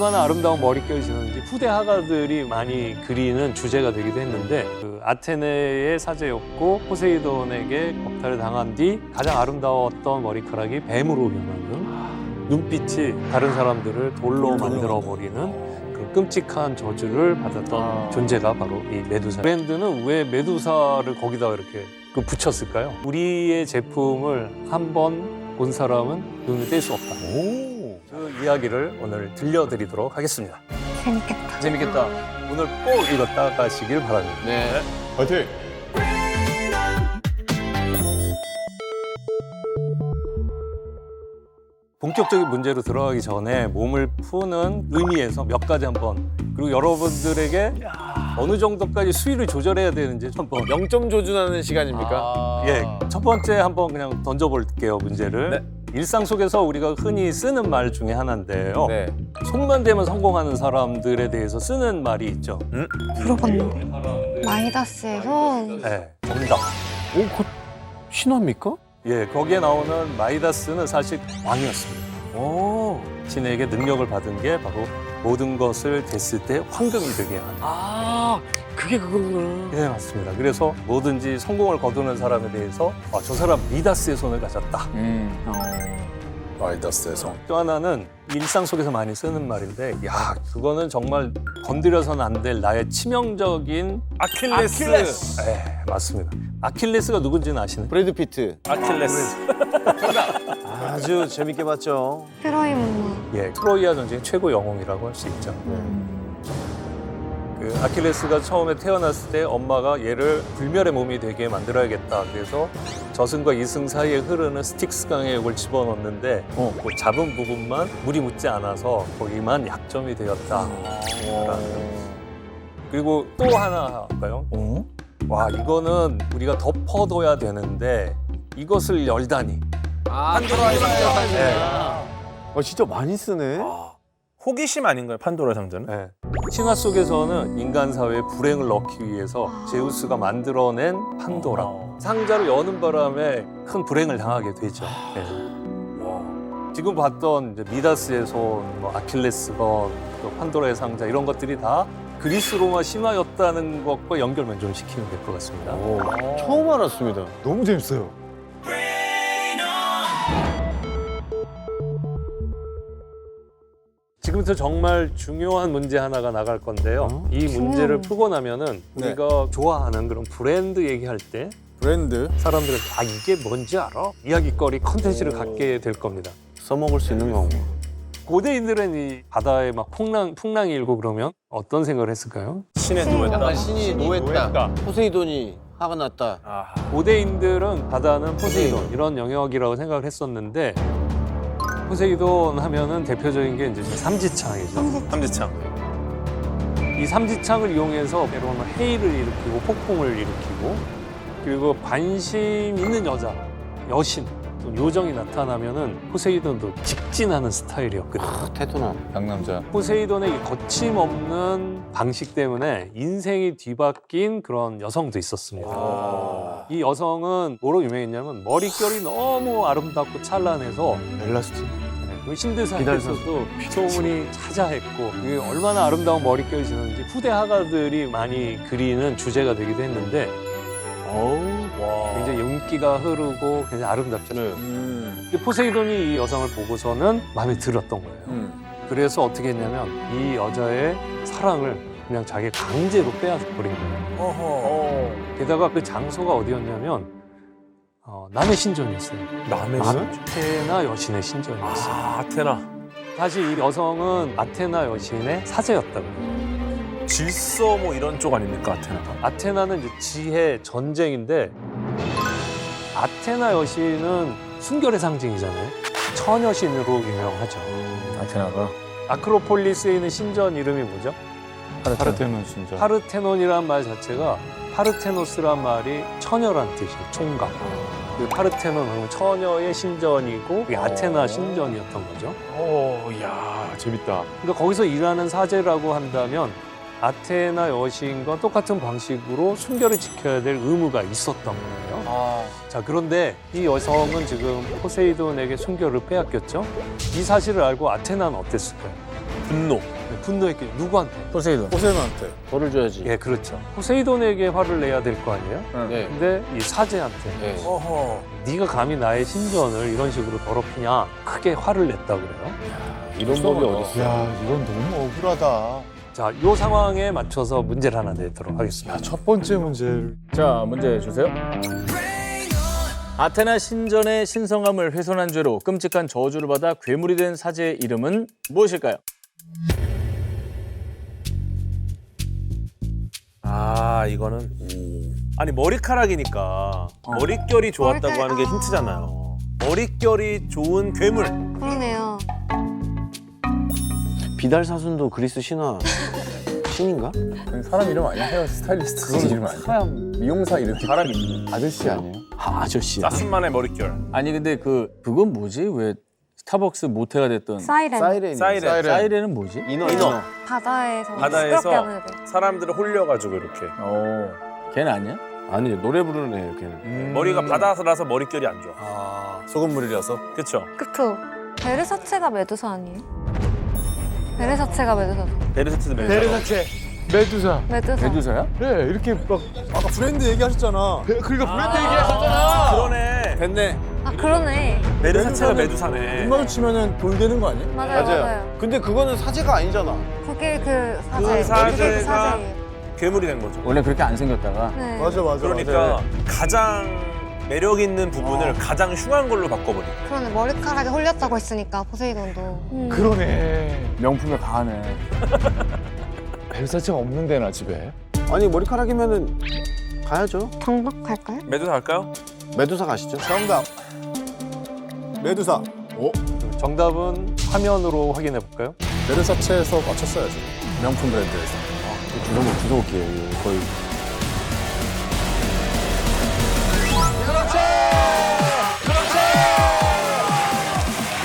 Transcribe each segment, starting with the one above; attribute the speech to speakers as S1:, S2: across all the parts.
S1: 얼마나 아름다운 머릿결이 지는지 후대 화가들이 많이 그리는 주제가 되기도 했는데 그 아테네의 사제였고 포세이돈에게 겁탈을 당한 뒤 가장 아름다웠던 머리카락이 뱀으로 변하는 눈빛이 다른 사람들을 돌로 만들어버리는 그 끔찍한 저주를 받았던 존재가 바로 이 메두사. 브랜드는 왜 메두사를 거기다 이렇게 붙였을까요? 우리의 제품을 한번 본 사람은 눈을 뗄 수 없다. 그 이야기를 오늘 들려드리도록 하겠습니다.
S2: 재밌겠다.
S1: 재밌겠다. 오늘 꼭 이거 따가시길 바랍니다.
S3: 네.
S4: 화이팅!
S1: 본격적인 문제로 들어가기 전에 몸을 푸는 의미에서 몇 가지 한번 그리고 여러분들에게 어느 정도까지 수위를 조절해야 되는지 한번
S3: 0점 조준하는 시간입니까?
S1: 첫 번째 한번 그냥 던져볼게요 문제를.
S3: 네.
S1: 일상 속에서 우리가 흔히 쓰는 말 중에 하나인데요.
S3: 네.
S1: 손만 대면 성공하는 사람들에 대해서 쓰는 말이 있죠.
S2: 들어봤는데. 마이다스의 손.
S1: 네, 정답.
S3: 그 신화입니까?
S1: 예, 거기에 나오는 마이다스는 사실 왕이었습니다. 신에게 능력을 받은 게 바로 모든 것을 댔을 때 황금이 되게 하는.
S3: 그게 그거구나.
S1: 네, 맞습니다. 그래서 뭐든지 성공을 거두는 사람에 대해서 저 사람 미다스의 손을 가졌다.
S4: 마이다스에서.
S1: 또 하나는 일상 속에서 많이 쓰는 말인데, 야, 그거는 정말 건드려서는 안 될 나의 치명적인
S3: 아킬레스.
S1: 네, 맞습니다. 아킬레스가 누군지는 아시나요?
S3: 브래드 피트.
S4: 아킬레스.
S3: 아주 재밌게 봤죠.
S2: 트로이 문마.
S1: 예, 트로이아 전쟁의 최고 영웅이라고 할 수 있죠. 그 아킬레스가 처음에 태어났을 때 엄마가 얘를 불멸의 몸이 되게 만들어야겠다. 그래서 저승과 이승 사이에 흐르는 스틱스 강에 이걸 집어넣는데 그 잡은 부분만 물이 묻지 않아서 거기만 약점이 되었다. 그리고 또 하나 할까요? 와, 이거는 우리가 덮어둬야 되는데 이것을 열다니.
S3: 판도라의 상자.
S1: 네.
S3: 진짜 많이 쓰네.
S4: 호기심 아닌가요, 판도라 상자는?
S1: 네. 신화 속에서는 인간 사회에 불행을 넣기 위해서 제우스가 만들어낸 판도라. 상자를 여는 바람에 큰 불행을 당하게 되죠. 네. 지금 봤던 이제 미다스의 손, 뭐 아킬레스건, 또 판도라의 상자 이런 것들이 다 그리스 로마 신화였다는 것과 연결만 좀 시키면 될 것 같습니다.
S3: 처음 알았습니다. 너무 재밌어요.
S1: 지금부터 정말 중요한 문제 하나가 나갈 건데요. 이 문제를 풀고 나면은
S3: 네.
S1: 우리가 좋아하는 그런 브랜드 얘기할 때
S3: 브랜드.
S1: 사람들은 이게 뭔지 알아? 이야기거리 컨텐츠를 갖게 될 겁니다.
S3: 써먹을 수 있는 거고.
S1: 고대인들은 이 바다에 막 풍랑이 일고 그러면 어떤 생각을 했을까요?
S4: 신의 노예다.
S3: 신이 노했다. 포세이돈이 화가 났다.
S1: 고대인들은 바다는 포세이돈 이런 영역이라고 생각을 했었는데 포세이돈 하면은 대표적인 게 이제 삼지창이죠.
S4: 삼지창.
S1: 이 삼지창을 이용해서 때로는 해일을 일으키고 폭풍을 일으키고 그리고 관심 있는 여자, 여신, 또 요정이 나타나면은 포세이돈도 직진하는 스타일이었거든요.
S3: 테토나.
S4: 강남자.
S1: 포세이돈의 이 거침없는 방식 때문에 인생이 뒤바뀐 그런 여성도 있었습니다. 이 여성은 뭐로 유명했냐면 머릿결이 너무 아름답고 찬란해서
S3: 엘라스틴.
S1: 신들 사이에서도 소문이 자자했고 이게 얼마나 아름다운 머릿결이 지는지 후대 화가들이 많이 그리는 주제가 되기도 했는데 굉장히 윤기가 흐르고 굉장히 아름답죠. 근데 포세이돈이 이 여성을 보고서는 마음에 들었던 거예요. 그래서 어떻게 했냐면 이 여자의 사랑을 그냥 자기 강제로 빼앗아버린 거예요. 게다가 그 장소가 어디였냐면 남의 신전이었어요.
S4: 남의
S1: 아테나 여신의 신전이었어요.
S4: 아테나.
S1: 사실 이 여성은 아테나 여신의 사제였다고 해요.
S4: 질서 뭐 이런 쪽 아닙니까, 아테나가?
S1: 아테나는 이제 지혜, 전쟁인데 아테나 여신은 순결의 상징이잖아요. 처녀신으로 유명하죠.
S4: 아테나가.
S1: 아크로폴리스에 있는 신전 이름이 뭐죠?
S4: 파르테논 신전.
S1: 파르테논이란 말 자체가 파르테노스란 말이 처녀란 뜻이에요. 총각. 그 파르테논은 처녀의 신전이고 그게 아테나 신전이었던 거죠.
S4: 이야, 재밌다.
S1: 그러니까 거기서 일하는 사제라고 한다면 아테나 여신과 똑같은 방식으로 순결을 지켜야 될 의무가 있었던 거예요. 자, 그런데 이 여성은 지금 포세이돈에게 순결을 빼앗겼죠. 이 사실을 알고 아테나는 어땠을까요?
S4: 분노.
S1: 분노했겠죠. 누구한테?
S4: 포세이돈.
S3: 포세이돈한테 벌을 줘야지.
S1: 예, 그렇죠. 포세이돈에게 화를 내야 될 거 아니에요?
S3: 네.
S1: 근데 이 사제한테
S3: 네.
S4: 어허.
S1: 네가 감히 나의 신전을 이런 식으로 더럽히냐 크게 화를 냈다고 그래요.
S3: 이런 법이 어딨어?
S5: 야, 이건 너무 억울하다.
S1: 자, 이 상황에 맞춰서 문제를 하나 내도록 하겠습니다.
S5: 첫 번째 문제를.
S4: 자, 문제 주세요. 아테나 신전의 신성함을 훼손한 죄로 끔찍한 저주를 받아 괴물이 된 사제의 이름은 무엇일까요?
S6: 아 이거는 아니 머리카락이니까 머릿결이 좋았다고
S2: 머릿결,
S6: 하는 게
S2: 아.
S6: 힌트잖아요. 머릿결이 좋은 괴물.
S2: 그러네요.
S3: 비달 사순도 그리스 신화 신인가?
S4: 사람 이름 아니야? 헤어 스타일리스트 이름 아니야? 미용사 이름. 사람 이름.
S5: 아저씨 아니에요?
S3: 아저씨.
S6: 나순만의 머릿결.
S4: 아니 근데 그건 뭐지? 왜 스타벅스 모태가 됐던
S2: 사이렌.
S3: 사이렌.
S6: 사이렌.
S4: 사이렌은 뭐지?
S3: 인어.
S2: 바다에서
S6: 바다에서
S2: 시끄럽게 하는 애들.
S6: 사람들을 홀려가지고 이렇게
S4: 걔는 아니야?
S3: 아니 노래 부르는 애예요 걔는.
S6: 머리가 바다라서 머릿결이 안 좋아.
S1: 아,
S6: 소금물이라서. 그렇죠.
S2: 그쵸. 베르사체가 메두사 아니에요? 베르사체가 메두사.
S6: 베르세트도 메
S5: 베르사체. 메두사.
S2: 메두사.
S4: 메두사야?
S5: 네, 이렇게 막
S3: 아까 브랜드 얘기하셨잖아.
S5: 그러니까 브랜드 얘기하셨잖아.
S6: 그러네.
S3: 됐네.
S2: 아 그러네.
S6: 베르세트가 메두사네.
S5: 눈 마주치면은 돌 되는 거 아니야?
S2: 맞아요.
S3: 근데 그거는 사제가 아니잖아.
S2: 그게 그 사제.
S6: 그 사제가
S2: 그게 그 사제예요.
S6: 괴물이 된 거죠.
S4: 원래 그렇게 안 생겼다가
S2: 네.
S5: 맞아.
S6: 그러니까 가장 매력 있는 부분을 가장 흉한 걸로 바꿔버린.
S2: 그러네. 머리카락에 홀렸다고 했으니까 포세이돈도.
S5: 그러네.
S4: 명품에 강하네.
S5: 베르사체가 없는 데나 집에.
S3: 아니 머리카락이면은 가야죠.
S2: 경박 갈까요?
S6: 메두사 할까요?
S3: 메두사 가시죠.
S5: 정답. 메두사.
S1: 정답은 화면으로 확인해 볼까요?
S5: 베르사체에서 맞췄어야지.
S4: 명품 브랜드에서.
S3: 주워볼게요. 거의.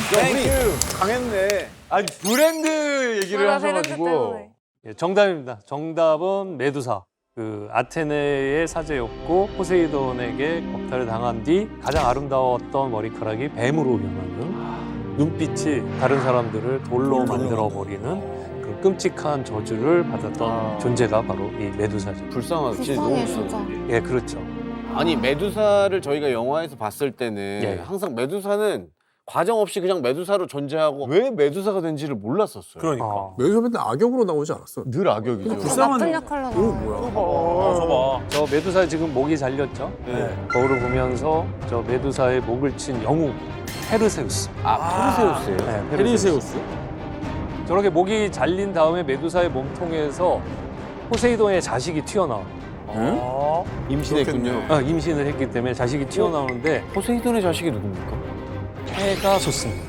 S3: 그렇지. 강했네.
S5: 아니 브랜드 얘기를
S2: 맞아, 베르사
S5: 하셔가지고.
S2: 때문에.
S1: 예, 정답입니다. 정답은 메두사. 그 아테네의 사제였고 포세이돈에게 겁탈을 당한 뒤 가장 아름다웠던 머리카락이 뱀으로 변하는 눈빛이 다른 사람들을 돌로 만들어 버리는 그 끔찍한 저주를 받았던 존재가 바로 이 메두사죠.
S3: 불쌍하지. 진짜 너무
S2: 불쌍해
S3: 불쌍해.
S2: 진짜.
S1: 예, 그렇죠.
S3: 아니 메두사를 저희가 영화에서 봤을 때는
S1: 예.
S3: 항상 메두사는 과정 없이 그냥 메두사로 존재하고 왜 메두사가 된지를 몰랐었어요.
S6: 그러니까.
S1: 어.
S5: 메두사 맨날 악역으로 나오지 않았어? 늘 악역이죠.
S2: 나쁜 역할로 나와요.
S6: 저봐.
S1: 저 메두사 지금 목이 잘렸죠?
S6: 네.
S1: 거울을 보면서 저 메두사의 목을 친 영웅 페르세우스.
S3: 페르세우스예요.
S1: 네,
S4: 페리세우스?
S1: 저렇게 목이 잘린 다음에 메두사의 몸통에서 포세이돈의 자식이 튀어나와요.
S6: 어?
S3: 임신했군요.
S1: 임신을 했기 때문에 자식이 튀어나오는데
S3: 포세이돈의 자식이 누굽니까?
S1: 페가소스입니다.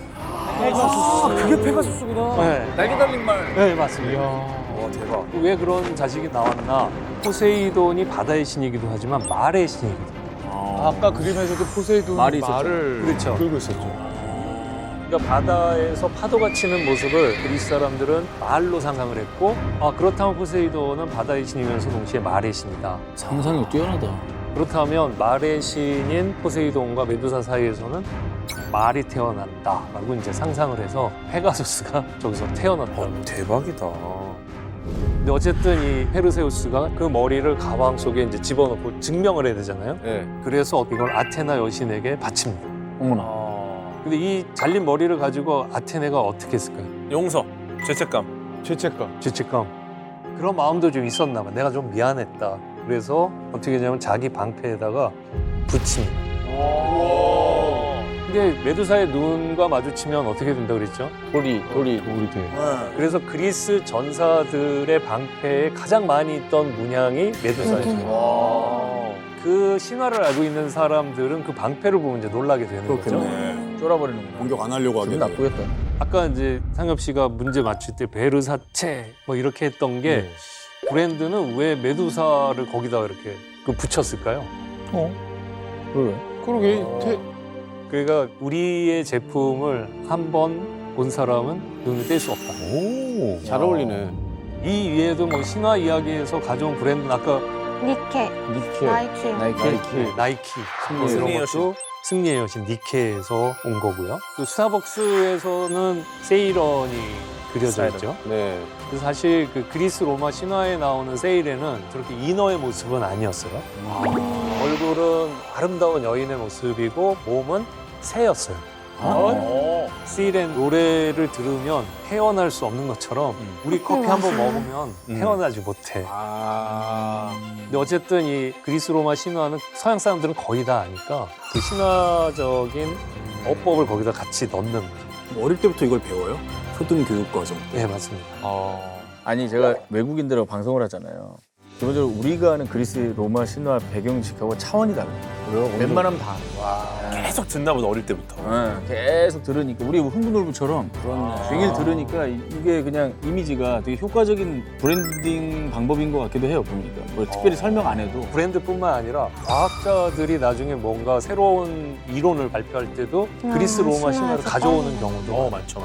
S3: 그게 페가수스구나.
S1: 네.
S3: 날개 달린 말.
S1: 네, 맞습니다.
S6: 와 대박.
S1: 왜 그런 자식이 나왔나? 포세이돈이 바다의 신이기도 하지만 말의 신이기도 해요.
S5: 아까 그림에서도 포세이돈이
S4: 말이 있었죠.
S5: 말을
S1: 그렇죠.
S5: 끌고 있었죠.
S1: 그러니까 바다에서 파도가 치는 모습을 그리스 사람들은 말로 상상을 했고, 아 그렇다면 포세이돈은 바다의 신이면서 동시에 말의 신이다.
S4: 상상이 뛰어나다.
S1: 그렇다면 말의 신인 포세이돈과 메두사 사이에서는 말이 태어난다라고 이제 상상을 해서 페가수스가 저기서 태어났다.
S6: 대박이다.
S1: 근데 어쨌든 이 페르세우스가 그 머리를 가방 속에 이제 집어넣고 증명을 해야 되잖아요.
S3: 네.
S1: 그래서 이걸 아테나 여신에게 바칩니다.
S4: 어머나.
S1: 근데 이 잘린 머리를 가지고 아테네가 어떻게 했을까요?
S6: 용서, 죄책감.
S5: 죄책감.
S1: 죄책감. 그런 마음도 좀 있었나 봐. 내가 좀 미안했다. 그래서 어떻게 했냐면 자기 방패에다가 붙입니다. 근데 메두사의 눈과 마주치면 어떻게 된다 그랬죠?
S3: 돌이
S5: 우리 돼.
S1: 그래서 그리스 전사들의 방패에 가장 많이 있던 문양이 메두사였어요. 그 신화를 알고 있는 사람들은 그 방패를 보면 이제 놀라게 되는 거죠.
S4: 쫄아버리는구나.
S5: 공격 안 하려고
S4: 기분
S5: 하게.
S4: 나쁘겠다.
S1: 아까 이제 상엽 씨가 문제 맞출 때 베르사체 뭐 이렇게 했던 게 브랜드는 왜 메두사를 거기다 이렇게 붙였을까요?
S4: 그래.
S5: 그러게.
S1: 그러니까 우리의 제품을 한 번 본 사람은 눈을 뗄 수 없다.
S5: 오.
S3: 잘 어울리네.
S1: 이 위에도 뭐 신화 이야기에서 가져온 브랜드는 아까
S2: 니케, 나이키.
S1: 나이키 뭐
S6: 승리의
S1: 이런 것도 승리의 여신 니케에서 온 거고요. 또 스타벅스에서는 세이런이 그려져 있죠.
S3: 네.
S1: 그래서 사실 그 그리스 로마 신화에 나오는 세일에는 저렇게 인어의 모습은 아니었어요. 얼굴은 아름다운 여인의 모습이고 몸은 새였어요. 시렌 노래를 들으면 헤어날 수 없는 것처럼 우리 커피 한 번 먹으면 헤어나지 못해. 근데 어쨌든 이 그리스 로마 신화는 서양 사람들은 거의 다 아니까 그 신화적인 어법을 거기다 같이 넣는 거죠.
S5: 어릴 때부터 이걸 배워요? 초등 교육 과정.
S1: 네, 맞습니다.
S4: 아니 제가 외국인들하고 방송을 하잖아요. 기본적으로 우리가 아는 그리스 로마 신화 배경식하고 차원이 달라요. 웬만하면 다 알아요.
S6: 계속 듣나 보다 어릴 때부터.
S4: 계속 들으니까 우리 흥부놀부처럼 종일 들으니까 이게 그냥 이미지가 되게 효과적인 브랜딩 방법인 것 같기도 해요. 보니까 뭐 특별히 설명 안 해도
S1: 브랜드뿐만 아니라 과학자들이 나중에 뭔가 새로운 이론을 발표할 때도 그리스 로마 신화를 가져오는 경우도 많아요.
S6: 많죠.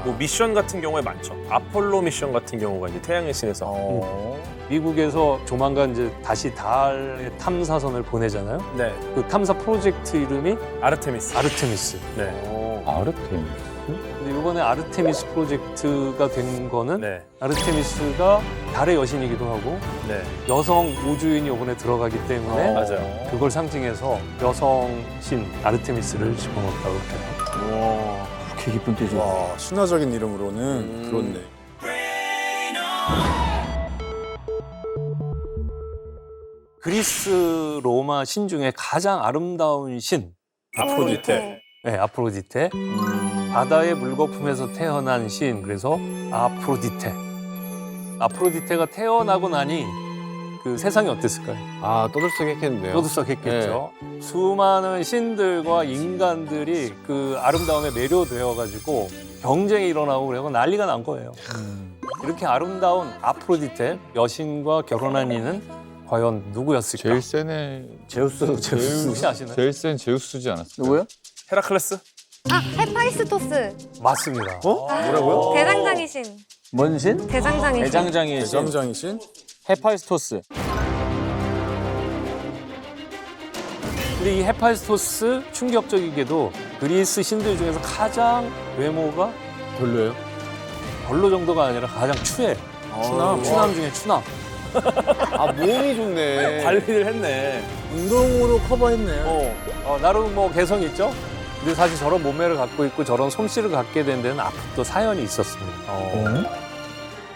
S6: 뭐 미션 같은 경우에 많죠. 아폴로 미션 같은 경우가 이제 태양의 신에서.
S1: 미국에서 조만간 이제 다시 달 탐사선을 보내잖아요.
S6: 네.
S1: 그 탐사 프로젝트 이름이
S6: 아르테미스.
S1: 아르테미스.
S6: 네.
S5: 아르테미스?
S1: 근데 이번에 아르테미스 프로젝트가 된 거는
S6: 네.
S1: 아르테미스가 달의 여신이기도 하고
S6: 네.
S1: 여성 우주인이 이번에 들어가기 때문에
S6: 맞아요.
S1: 그걸 상징해서 여성신 아르테미스를 집어넣었다고 그래요.
S4: 그렇게 기쁜 뜻이
S5: 와, 신화적인 이름으로는 그렇네.
S1: 그리스 로마 신 중에 가장 아름다운 신,
S6: 아프로디테.
S1: 네, 아프로디테. 바다의 물거품에서 태어난 신, 그래서 아프로디테. 아프로디테가 태어나고 나니 그 세상이 어땠을까요?
S3: 아, 떠들썩했겠는데요.
S1: 떠들썩했겠죠. 수많은 신들과 인간들이 그 아름다움에 매료되어가지고 경쟁이 일어나고 그래서 난리가 난 거예요. 이렇게 아름다운 아프로디테, 여신과 결혼한 이는 과연 누구였을까?
S5: 제일 센
S1: 제우스 혹시 아시나요?
S5: 제일 센 제우스지 않았어요?
S4: 누구요?
S6: 헤라클레스?
S2: 아, 헤파이스토스.
S1: 맞습니다.
S5: 뭐라고요?
S2: 대장장이신.
S4: 뭔 신?
S2: 대장장이신.
S4: 대장장이의 신
S5: 대장장이신?
S4: 헤파이스토스.
S1: 근데 이 헤파이스토스 충격적이게도 그리스 신들 중에서 가장 외모가
S3: 별로예요?
S1: 별로 정도가 아니라 가장 추해. 추남 중에 추남.
S3: 아, 몸이 좋네.
S6: 관리를 했네.
S5: 운동으로 커버했네.
S1: 나름 뭐 개성 있죠? 근데 사실 저런 몸매를 갖고 있고 저런 솜씨를 갖게 된 데는 앞도 사연이 있었습니다.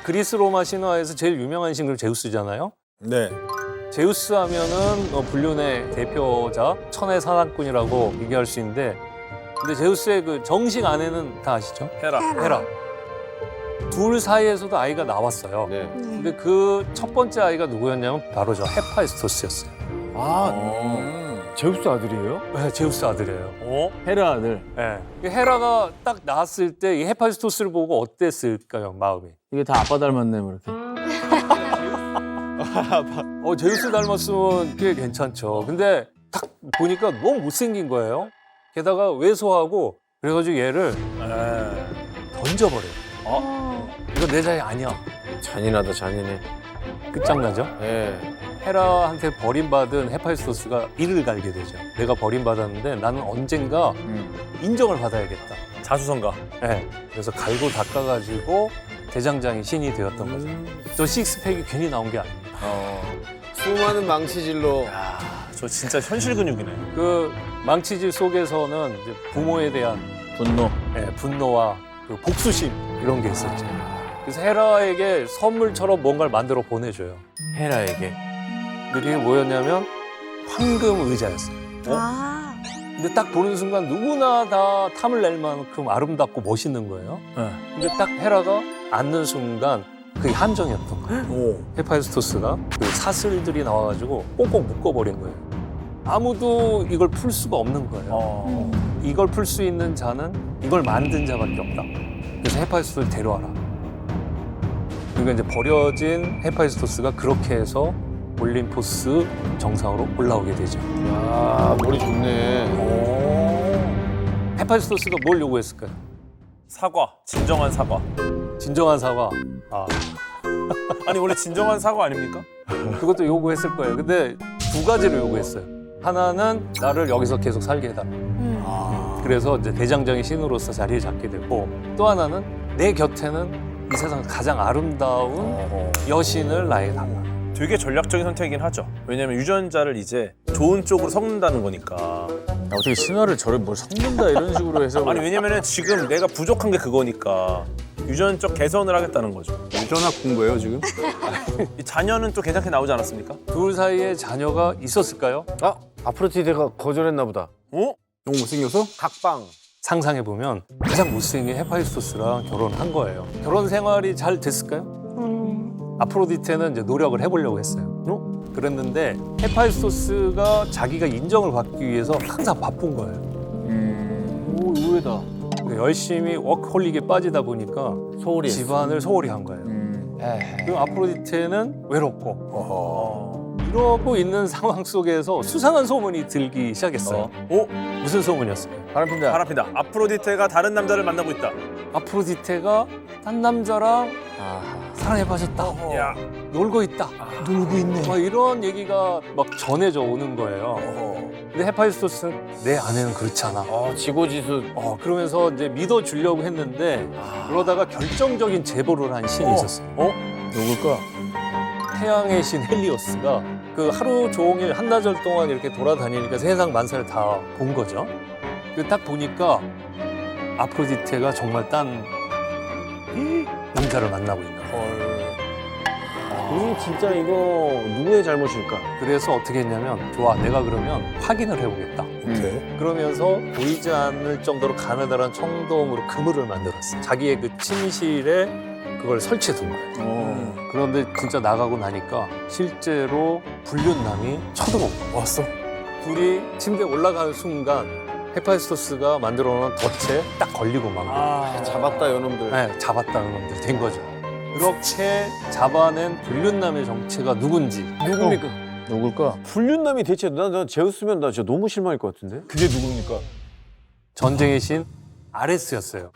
S1: 그리스 로마 신화에서 제일 유명한 신은 제우스잖아요.
S5: 네.
S1: 제우스 하면은 불륜의 대표자, 천의 사랑꾼이라고 얘기할 수 있는데, 근데 제우스의 그 정식 아내는 다 아시죠?
S6: 헤라.
S1: 헤라. 둘 사이에서도 아이가 나왔어요.
S3: 네.
S1: 근데 그 첫 번째 아이가 누구였냐면 바로 저 헤파이스토스였어요.
S3: 제우스 아들이에요?
S1: 네, 제우스 아들이에요.
S4: 헤라 아들.
S1: 네. 헤라가 딱 나왔을 때 이 헤파이스토스를 보고 어땠을까요, 마음이?
S4: 이게 다 아빠 닮았네 뭐 이렇게.
S1: 제우스 닮았으면 꽤 괜찮죠. 근데 딱 보니까 너무 못생긴 거예요. 게다가 왜소하고 그래가지고 얘를 던져버려요. 이거 내 자리 아니야.
S3: 잔인하다, 잔인해.
S1: 끝장나죠?
S3: 예.
S1: 헤라한테 버림받은 헤파이스토스가 이를 갈게 되죠. 내가 버림받았는데 나는 언젠가 인정을 받아야겠다.
S6: 자수성가.
S1: 네. 그래서 갈고 닦아가지고 대장장이 신이 되었던 거죠. 저 식스팩이 괜히 나온 게 아닙니다.
S3: 수많은 망치질로.
S6: 저 진짜 현실 근육이네.
S1: 그 망치질 속에서는 이제 부모에 대한
S4: 분노.
S1: 분노와 그 복수심 이런 게 있었죠. 그래서 헤라에게 선물처럼 뭔가를 만들어 보내줘요.
S3: 헤라에게.
S1: 근데 그게 뭐였냐면 황금 의자였어요.
S2: 아.
S1: 근데 딱 보는 순간 누구나 다 탐을 낼 만큼 아름답고 멋있는 거예요. 근데 딱 헤라가 앉는 순간 그게 함정이었던 거예요. 헤파이스토스가 그 사슬들이 나와가지고 꽁꽁 묶어버린 거예요. 아무도 이걸 풀 수가 없는 거예요. 이걸 풀 수 있는 자는 이걸 만든 자밖에 없다. 그래서 헤파이스토스를 데려와라. 그러니까 이제 버려진 헤파이스토스가 그렇게 해서 올림포스 정상으로 올라오게 되죠.
S3: 야, 머리 좋네.
S1: 헤파이스토스가 뭘 요구했을까요?
S6: 사과. 진정한 사과.
S1: 진정한 사과.
S6: 아니 원래 진정한 사과 아닙니까?
S1: 그것도 요구했을 거예요. 근데 두 가지를 요구했어요. 하나는 나를 여기서 계속 살게 해달라. 그래서 이제 대장장이 신으로서 자리를 잡게 되고 또 하나는 내 곁에는 이 세상 가장 아름다운 여신을 나에게 달라.
S6: 되게 전략적인 선택이긴 하죠. 왜냐면 유전자를 이제 좋은 쪽으로 섞는다는 거니까.
S4: 어떻게 신화를 저를 뭘 섞는다 이런 식으로 해서
S6: 아니 왜냐면은 지금 내가 부족한 게 그거니까 유전적 개선을 하겠다는 거죠.
S5: 유전학 공부예요 지금?
S6: 이 자녀는 또 괜찮게 나오지 않았습니까?
S1: 둘 사이에 자녀가 있었을까요?
S3: 아, 아프로디테가 거절했나 보다.
S6: 어?
S5: 너무 못생겨서?
S3: 각방.
S1: 상상해 보면 가장 못생긴 헤파이스토스랑 결혼한 거예요. 결혼 생활이 잘 됐을까요? 아프로디테는 이제 노력을 해보려고 했어요. 그랬는데 헤파이스토스가 자기가 인정을 받기 위해서 항상 바쁜 거예요.
S4: 오 의외다.
S1: 열심히 워크홀릭에 빠지다 보니까
S3: 소홀히 했어.
S1: 집안을 소홀히 한 거예요. 그 아프로디테는 외롭고 이러고 있는 상황 속에서 수상한 소문이 들기 시작했어요. 무슨 소문이었어요?
S4: 바람핀다.
S6: 바람핀다. 아프로디테가 다른 남자를 만나고 있다.
S1: 아프로디테가 딴 남자랑 사랑에 빠졌다.
S6: 야.
S1: 놀고 있다. 놀고 있네. 막 이런 얘기가 막 전해져 오는 거예요. 근데 헤파이스토스는 내 아내는 그렇지 않아.
S3: 지고지수.
S1: 그러면서 이제 믿어주려고 했는데 그러다가 결정적인 제보를 한 신이 있었어요.
S4: 누굴까?
S1: 태양의 신 헬리오스가 그 하루 종일 한나절 동안 이렇게 돌아다니니까 세상 만사를 다 본 거죠. 그 딱 보니까 아프로디테가 정말 딴 남자를 만나고 있는 거예요.
S3: 진짜 이거 누구의 잘못일까?
S1: 그래서 어떻게 했냐면 좋아 내가 그러면 확인을 해보겠다. 그러면서 보이지 않을 정도로 가느다란 청동으로 그물을 만들었어요. 자기의 그 침실에 그걸 설치해 둔 거예요. 그런데 진짜 나가고 나니까 실제로 불륜남이 쳐들어오고 왔어. 둘이 침대에 올라가는 순간 헤파이스토스가 만들어 놓은 덫에 딱 걸리고 만 거예요.
S3: 잡았다 요놈들.
S1: 네, 잡았다는 놈들이 된 거죠. 그렇게 잡아낸 불륜남의 정체가 누군지
S3: 누굽니까?
S4: 누굴까?
S3: 불륜남이 대체 나 제우스면 나 진짜 너무 실망할 것 같은데?
S5: 그게 누굽니까?
S1: 전쟁의 신 아레스였어요.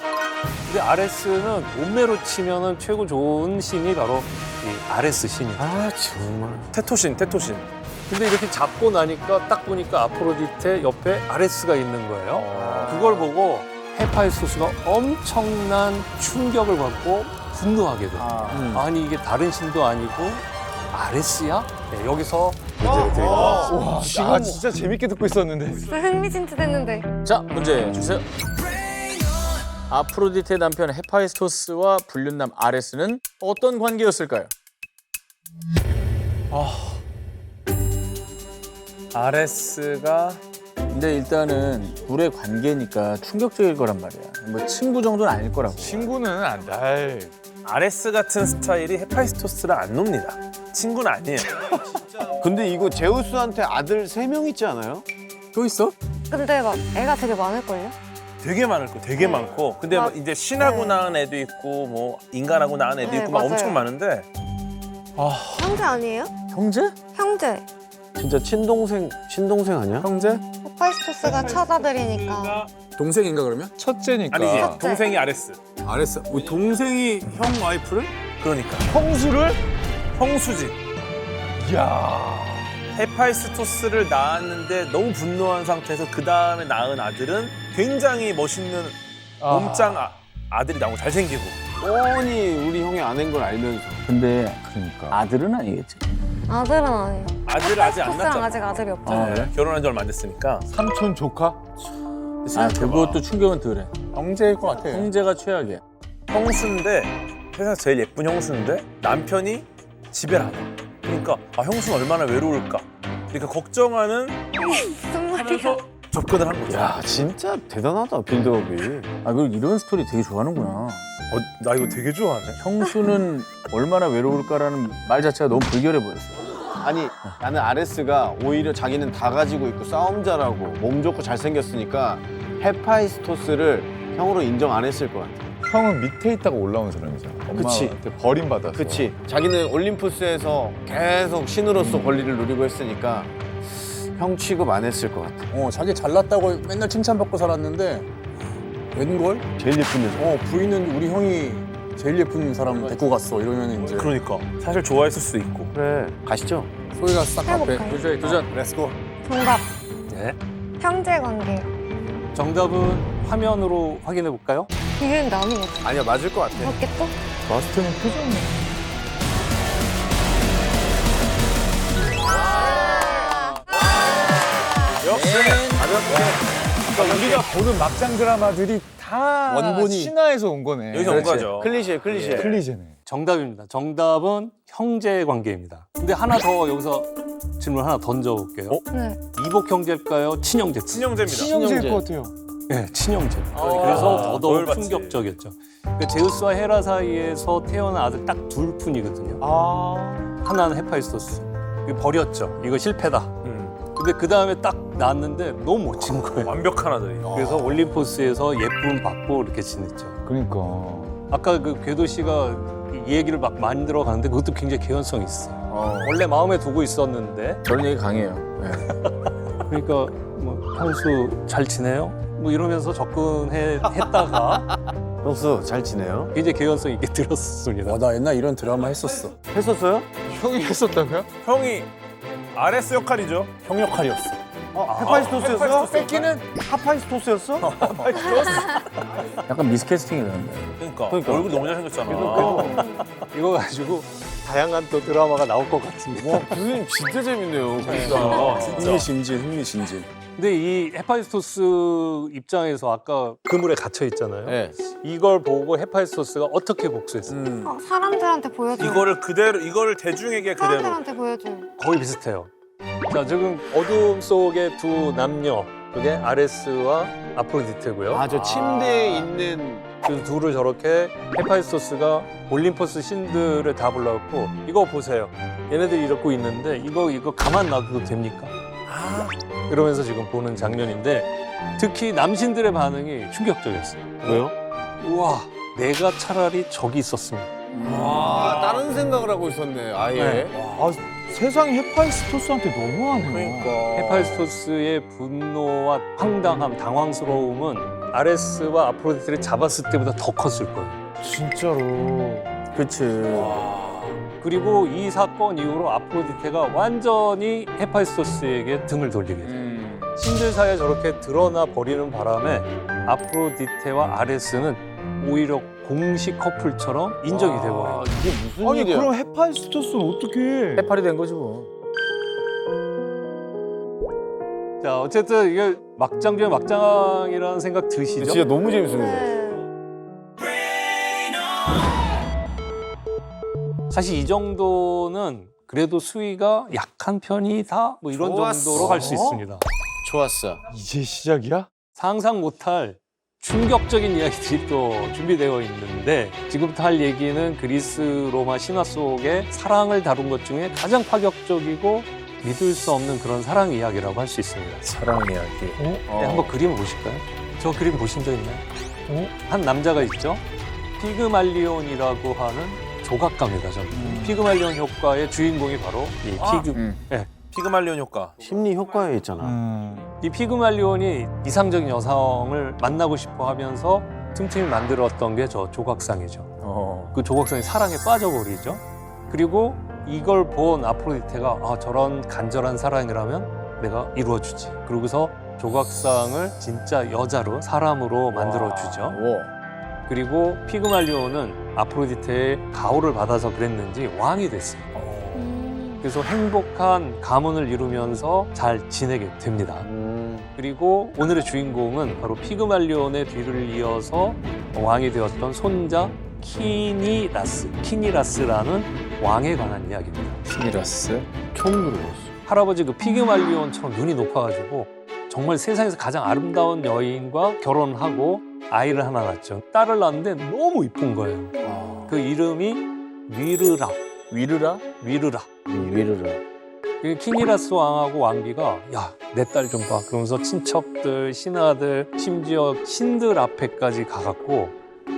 S1: 근데 아레스는 몸매로 치면은 최고 좋은 신이 바로 이 아레스 신이에요.
S3: 정말.
S6: 테토신.
S1: 근데 이렇게 잡고 나니까 딱 보니까 아프로디테 옆에 아레스가 있는 거예요. 그걸 보고 헤파이스토스가 엄청난 충격을 받고 분노하게 돼요. 아니 이게 다른 신도 아니고 아레스야? 네, 여기서 문제를 드리는 거예요.
S5: 아 진짜 재밌게 듣고 있었는데.
S2: 흥미진진했는데.
S4: 자 문제 주세요. 아프로디테 남편 헤파이스토스와 불륜남 아레스는 어떤 관계였을까요?
S6: 아레스가
S4: 근데 일단은 둘의 관계니까 충격적일 거란 말이야. 뭐 친구 정도는 아닐 거라고.
S5: 친구는 안 돼.
S6: 아레스 같은 스타일이 헤파이스토스를 안 놉니다. 친구는 아니에요.
S3: 근데 이거 제우스한테 아들 3명 있지 않아요?
S4: 또 있어?
S2: 근데 막 애가 되게 많을걸요?
S6: 되게 많을 거, 되게 많고. 근데
S2: 막,
S6: 이제 신하고
S2: 네.
S6: 낳은 애도 있고, 뭐 인간하고 낳은 애도
S2: 네,
S6: 있고, 막
S2: 맞아요.
S6: 엄청 많은데.
S2: 형제 아니에요?
S4: 형제?
S2: 형제.
S3: 진짜 친동생 아니야?
S4: 형제?
S2: 헤파이스토스가 처자들이니까.
S5: 동생인가 그러면? 첫째니까.
S6: 아니지,
S2: 첫째.
S6: 동생이 아레스.
S5: 알았어. 우리 동생이 형 와이프를?
S6: 그러니까
S5: 형수를?
S6: 형수지.
S5: 이야.
S6: 헤파이스토스를 낳았는데 너무 분노한 상태에서 그 다음에 낳은 아들은 굉장히 멋있는 몸짱 아들이 나오고 잘생기고.
S3: 뻔히 우리 형이 아내인 걸 알면서.
S4: 근데 그러니까 아들은 아니겠지.
S2: 아들은 아니에요.
S6: 아들을 아직 안
S2: 헤파이스토스랑
S6: 낳았잖아.
S2: 아직 아들이 없죠.
S4: 아, 그래?
S6: 결혼한 지 얼마 안 됐으니까.
S5: 삼촌 조카?
S4: 아 그것도 충격은 덜해.
S5: 형제일 것 같아.
S4: 형제가 최악이야.
S6: 형수인데 세상에서 제일 예쁜 형수인데 남편이 집에 안 와. 그러니까 형수는 얼마나 외로울까. 그러니까 걱정하는
S2: 무슨 말이야?
S6: 접근을 한 거죠.
S3: 야 진짜 대단하다 빌드업이.
S4: 아 그리고 이런 스토리 되게 좋아하는구나.
S6: 나 이거 되게 좋아하네.
S4: 형수는 얼마나 외로울까라는 말 자체가 너무 불결해 보였어.
S3: 아니 나는 아레스가 오히려 자기는 다 가지고 있고 싸움 잘하고 몸 좋고 잘생겼으니까 헤파이스토스를 형으로 인정 안 했을 것 같아.
S5: 형은 밑에 있다가 올라온 사람이잖아.
S3: 그치.
S5: 엄마한테 버림받았어.
S3: 그치. 자기는 올림푸스에서 계속 신으로서 권리를 누리고 했으니까 형 취급 안 했을 것 같아.
S7: 자기 잘났다고 맨날 칭찬받고 살았는데 웬걸?
S3: 제일 예쁜 여자.
S7: 부인은 우리 형이 제일 예쁜 사람 데리고 갔어. 이러면 이제
S6: 그러니까 사실 좋아했을 수도 있고.
S3: 그래. 가시죠.
S7: 소희가 싹 앞에
S2: 해볼까요?
S4: 도전.
S7: 렛츠고.
S2: 정답.
S1: 네.
S2: 형제 관계.
S1: 정답은 화면으로 확인해 볼까요?
S2: 이게 나는
S5: 아니야 맞을 것 같아.
S2: 어떻게 또?
S5: 마스터는 표정이.
S6: 역시 가볍게.
S5: 그러니까 우리가 보는 막장 드라마들이 다
S7: 원본이.
S5: 신화에서 온 거네.
S6: 여기서 온 거죠.
S3: 클리셰, 클리셰.
S5: 클리셰네.
S1: 정답입니다. 정답은 형제 관계입니다. 근데 하나 더 여기서 질문 하나 던져볼게요.
S2: 네.
S1: 이복 형제일까요? 친형제일까요?
S6: 친형제입니다.
S5: 친형제일 것 같아요.
S1: 네, 친형제. 그래서 더더욱
S6: 덜 받지.
S1: 충격적이었죠. 그 제우스와 헤라 사이에서 태어난 아들 딱 둘 뿐이거든요. 하나는 헤파이스토스. 이거 버렸죠. 이거 실패다. 근데 그 다음에 딱 낳았는데 너무 멋진 거예요.
S6: 완벽한 아들이.
S1: 그래서 올림포스에서 예쁨 받고 이렇게 지냈죠.
S5: 그러니까.
S1: 아까 그 궤도 씨가 이 얘기를 막 만들어 가는데 그것도 굉장히 개연성이 있어요. 원래 마음에 두고 있었는데
S4: 저런 얘기 강해요. 네.
S1: 그러니까 뭐 형수 잘 지내요? 뭐 이러면서 접근했다가
S3: 형수 잘 지내요?
S1: 굉장히 개연성 있게 들었습니다.
S7: 와, 나 옛날 이런 드라마 했었어.
S3: 했었어요?
S5: 형이 했었다고요?
S6: 형이 아레스 역할이죠.
S7: 형 역할이었어.
S3: 헤파이스토스였어?
S6: 헤파이스토스.
S3: 뺏기는 하파이스토스였어?
S4: 약간 미스캐스팅이라는데.
S6: 그러니까. 얼굴 너무 잘생겼잖아.
S1: 이거 가지고 다양한 또 드라마가 나올 것 같은데.
S3: 와, 교수님 진짜 재밌네요.
S7: 흥미진진, 흥미진진.
S1: 근데 이 헤파이스토스 입장에서 아까 그물에 갇혀 있잖아요.
S3: 네.
S1: 이걸 보고 헤파이스토스가 어떻게 복수했어요?
S2: 사람들한테 보여줘.
S6: 이거를 그대로 이거를 대중에게 그대로.
S2: 사람들한테 보여줘.
S1: 거의 비슷해요. 자, 지금 어둠 속의 두 남녀, 그게 아레스와 아프로디테고요.
S3: 아, 저 침대에 있는
S1: 그 둘을 저렇게 헤파이스토스가 올림포스 신들을 다 불러갖고 이거 보세요. 얘네들이 이러고 있는데 이거 가만 놔둬도 됩니까? 이러면서 지금 보는 장면인데 특히 남신들의 반응이 충격적이었어요.
S3: 왜요?
S1: 우와, 내가 차라리 저기 있었으면.
S3: 아, 다른 생각을 하고 있었네, 아예.
S1: 네.
S5: 아, 세상이 헤파이스토스한테 너무하네.
S6: 그러니까.
S1: 헤파이스토스의 분노와 황당함, 당황스러움은 아레스와 아프로디테를 잡았을 때보다 더 컸을 거예요.
S3: 진짜로.
S4: 그치.
S1: 그리고 이 사건 이후로 아프로디테가 완전히 헤파이스토스에게 등을 돌리게 돼요. 신들 사이에 저렇게 드러나 버리는 바람에 아프로디테와 아레스는 오히려 공식 커플처럼 인정이 돼버려요.
S3: 이게 무슨
S5: 아니,
S3: 일이야?
S5: 그럼 헤파이스토스는 어떻게 해?
S4: 해파리 된 거지 뭐.
S1: 자, 어쨌든 이게 막장 중에 막장이라는 생각 드시죠?
S3: 진짜 너무 재밌었는데.
S2: 네.
S1: 사실 이 정도는 그래도 수위가 약한 편이다 뭐 이런
S3: 좋았어.
S1: 정도로 갈 수 있습니다.
S3: 좋았어.
S5: 이제 시작이야?
S1: 상상 못할 충격적인 이야기들이 또 준비되어 있는데 지금부터 할 얘기는 그리스 로마 신화 속의 사랑을 다룬 것 중에 가장 파격적이고 믿을 수 없는 그런 사랑 이야기라고 할 수 있습니다.
S6: 사랑 이야기.
S1: 네, 한번 그림을 보실까요? 저 그림 보신 적 있나요? 한 남자가 있죠. 피그말리온이라고 하는 조각가입니다. 저는. 피그말리온 효과의 주인공이 바로 이
S6: 피그말리온 효과.
S3: 심리 효과에 있잖아.
S1: 이 피그말리온이 이상적인 여성을 만나고 싶어 하면서 틈틈이 만들었던 게 저 조각상이죠. 그 조각상이 사랑에 빠져버리죠. 그리고 이걸 본 아프로디테가 아, 저런 간절한 사랑이라면 내가 이루어주지. 그러고서 조각상을 진짜 여자로 사람으로 만들어주죠. 그리고 피그말리온은 아프로디테의 가호를 받아서 그랬는지 왕이 됐어요. 그래서 행복한 가문을 이루면서 잘 지내게 됩니다. 그리고 오늘의 주인공은 바로 피그말리온의 뒤를 이어서 왕이 되었던 손자 키니라스라는 왕에 관한 이야기입니다.
S4: 키니라스.
S3: 처음 들어봤어.
S1: 할아버지 그 피그말리온처럼 눈이 높아가지고 정말 세상에서 가장 아름다운 여인과 결혼하고 아이를 하나 낳죠. 딸을 낳았는데 너무 이쁜 거예요. 그 이름이 위르라.
S4: 위르라?
S1: 위르라.
S3: 위르라.
S1: 그 키니라스 왕하고 왕비가 야, 내 딸 좀 봐. 그러면서 친척들, 신하들, 심지어 신들 앞에까지 가갖고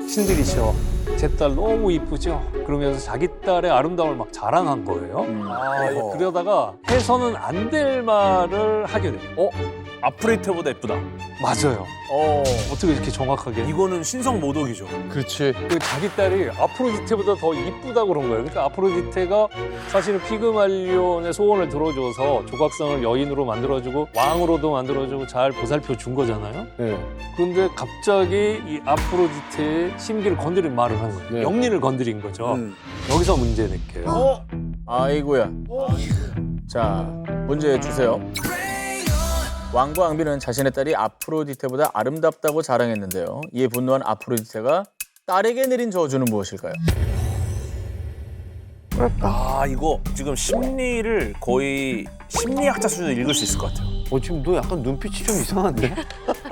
S1: 신들이시여, 제 딸 너무 이쁘죠? 그러면서 자기 딸의 아름다움을 막 자랑한 거예요. 그러다가 해서는 안 될 말을 하게 돼요.
S6: 아프로디테보다 예쁘다.
S1: 맞아요. 어떻게 이렇게 정확하게?
S6: 이거는 신성 모독이죠.
S5: 그렇지.
S1: 그 자기 딸이 아프로디테보다 더 이쁘다고 그런 거예요. 그러니까 아프로디테가 사실은 피그말리온의 소원을 들어줘서 조각상을 여인으로 만들어주고 왕으로도 만들어주고 잘 보살펴 준 거잖아요.
S3: 네.
S1: 그런데 갑자기 이 아프로디테의 심기를 건드린 말을 하는 거예요.
S3: 네.
S1: 영린을 건드린 거죠. 여기서 문제 낼게요.
S4: 아이고야. 자, 문제 주세요. 왕과 앙비는 자신의 딸이 아프로디테보다 아름답다고 자랑했는데요. 이에 분노한 아프로디테가 딸에게 내린 저주는 무엇일까요?
S6: 아 이거 지금 심리를 거의 심리학자 수준으로 읽을 수 있을 것 같아요.
S3: 지금 너 약간 눈빛이 좀 이상한데?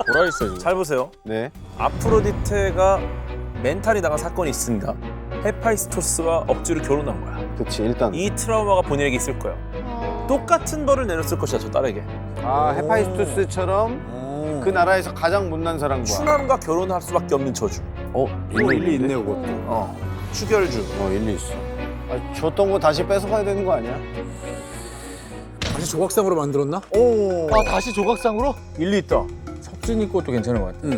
S4: 뭐라 했어 지금?
S6: 잘 보세요.
S3: 네.
S6: 아프로디테가 멘탈이 나간 사건이 있습니다. 헤파이스토스와 억지로 결혼한 거야.
S3: 그치, 일단.
S6: 이 트라우마가 본인에게 있을 거예요. 똑같은 벌을 내렸을 것이다, 저 딸에게.
S3: 헤파이스토스처럼 그 나라에서 가장 못난 사람과.
S6: 추남과 결혼할 수밖에 없는 저주.
S3: 일리 있네, 그것도.
S6: 추결주.
S3: 일리 있어. 줬던 거 다시 뺏어가야 되는 거 아니야?
S7: 다시 조각상으로 만들었나?
S5: 다시 조각상으로?
S4: 일리 있다. 석진이 것도 괜찮은 것 같아.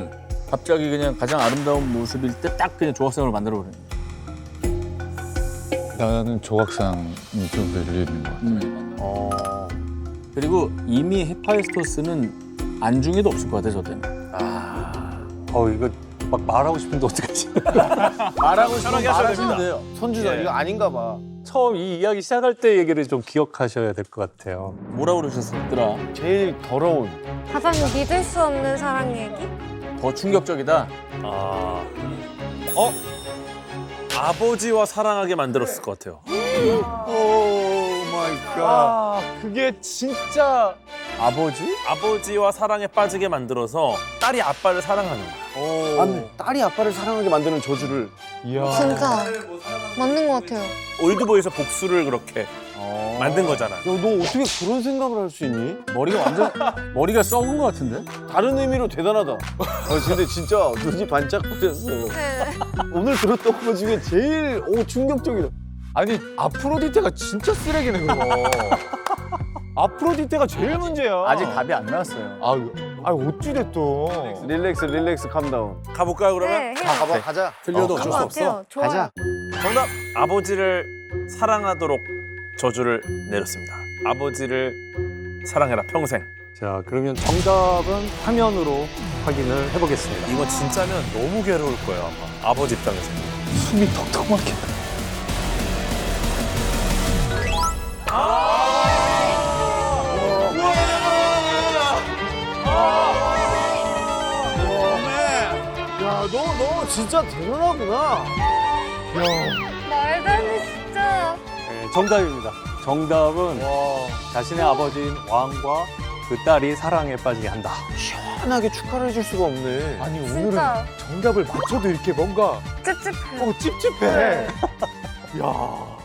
S4: 갑자기 그냥 가장 아름다운 모습일 때 딱 그냥 조각상으로 만들어버리는 거야.
S5: 나는 조각상이 좀 더 일리 있는 것 같아.
S4: 그리고 이미 헤파이스토스는 안중에도 없을 것 같아, 저 때는.
S1: 이거 막 말하고 싶은데 어떡하지?
S4: 말하고 싶으면
S6: 편하게 하셔야
S4: 말하시면
S6: 됩니다.
S4: 돼요.
S3: 손주다, 이거 아닌가 봐.
S1: 처음 이 이야기 시작할 때 얘기를 좀 기억하셔야 될 것 같아요.
S4: 뭐라고 그러셨더라?
S3: 제일 더러운.
S2: 가장 믿을 수 없는 사랑 얘기?
S4: 더 충격적이다.
S6: 아버지와 사랑하게 만들었을 것 같아요.
S3: 오 마이 갓.
S5: 그게 진짜
S4: 아버지?
S6: 아버지와 사랑에 빠지게 만들어서 딸이 아빠를 사랑하는 거야.
S3: 아니, 딸이 아빠를 사랑하게 만드는 저주를.
S5: 이야.
S2: 진짜 맞는 것 같아요.
S6: 올드보이에서 복수를 그렇게 만든 거잖아.
S3: 야, 너 어떻게 그런 생각을 할 수 있니?
S4: 머리가 썩은 것 같은데?
S3: 다른 의미로 대단하다. 근데 진짜 눈이 반짝거렸어. 오늘 들었던 거 중에 제일 충격적이다.
S5: 아니 아프로디테가 진짜 쓰레기네 그거. 아프로디테가 제일 문제야.
S4: 아직 답이 안 나왔어요.
S5: 어찌 됐든.
S3: 릴렉스, 캄다운.
S6: 가볼까요 그러면?
S2: 네, 해요.
S3: 가봐, 가자.
S7: 틀려도 어쩔 수
S2: 것
S7: 없어.
S2: 같아요. 좋아요.
S3: 가자.
S6: 정답. 아버지를 사랑하도록 저주를 내렸습니다. 아버지를 사랑해라 평생.
S1: 자, 그러면 정답은 화면으로 확인을 해보겠습니다.
S6: 이거 진짜면 너무 괴로울 거예요 아마. 아버지 입장에서.
S5: 숨이 턱턱 막혀.
S3: 야, 너 진짜 대단하구나.
S2: 말도 안 돼, 진짜.
S1: 네, 정답입니다. 정답은 자신의 아버지인 왕과 그 딸이 사랑에 빠지게 한다.
S3: 시원하게 축하를 해줄 수가 없네.
S5: 아니 오늘은
S2: 진짜
S5: 정답을 맞춰도 이렇게 뭔가
S2: 찝찝해.
S5: 찝찝해.
S2: 네.
S5: 야.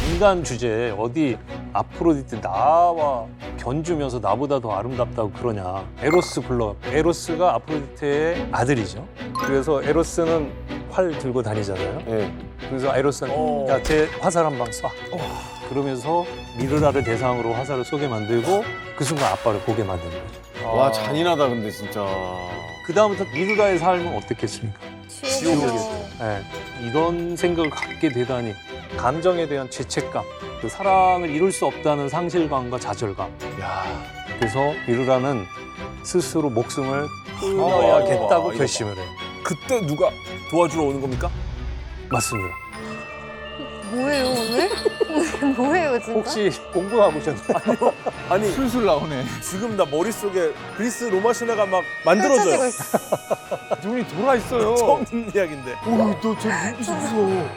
S1: 인간 주제에 어디 아프로디테 나와 견주면서 나보다 더 아름답다고 그러냐. 에로스 불러. 에로스가 아프로디테의 아들이죠. 그래서 에로스는 활 들고 다니잖아요.
S3: 네.
S1: 그래서 에로스는 야, 제 화살 한 방 쏴. 그러면서 미르라를 대상으로 화살을 쏘게 만들고 그 순간 아빠를 보게 만드는 거죠.
S3: 와, 잔인하다, 근데 진짜.
S1: 그 다음부터 미르라의 삶은 어떻겠습니까?
S2: 지옥이죠.
S1: 네, 이런 생각을 갖게 되다니 감정에 대한 죄책감, 그 사랑을 이룰 수 없다는 상실감과 좌절감. 그래서 미르라는 스스로 목숨을 끊어야겠다고
S6: 이거
S1: 결심을 해요.
S6: 그때 누가 도와주러 오는 겁니까?
S1: 맞습니다.
S2: 뭐예요, 오늘? 뭐예요, 진짜?
S1: 혹시 공부하고 오셨나요?
S6: 아니
S5: 술술 나오네.
S6: 지금 나 머릿속에 그리스 로마 신화가 막
S2: 펼쳐지고
S6: 만들어져요.
S2: 있어.
S5: 눈이 돌아 있어요.
S6: 처음 듣는 이야기인데.
S5: 너저 눈빛이 무서워.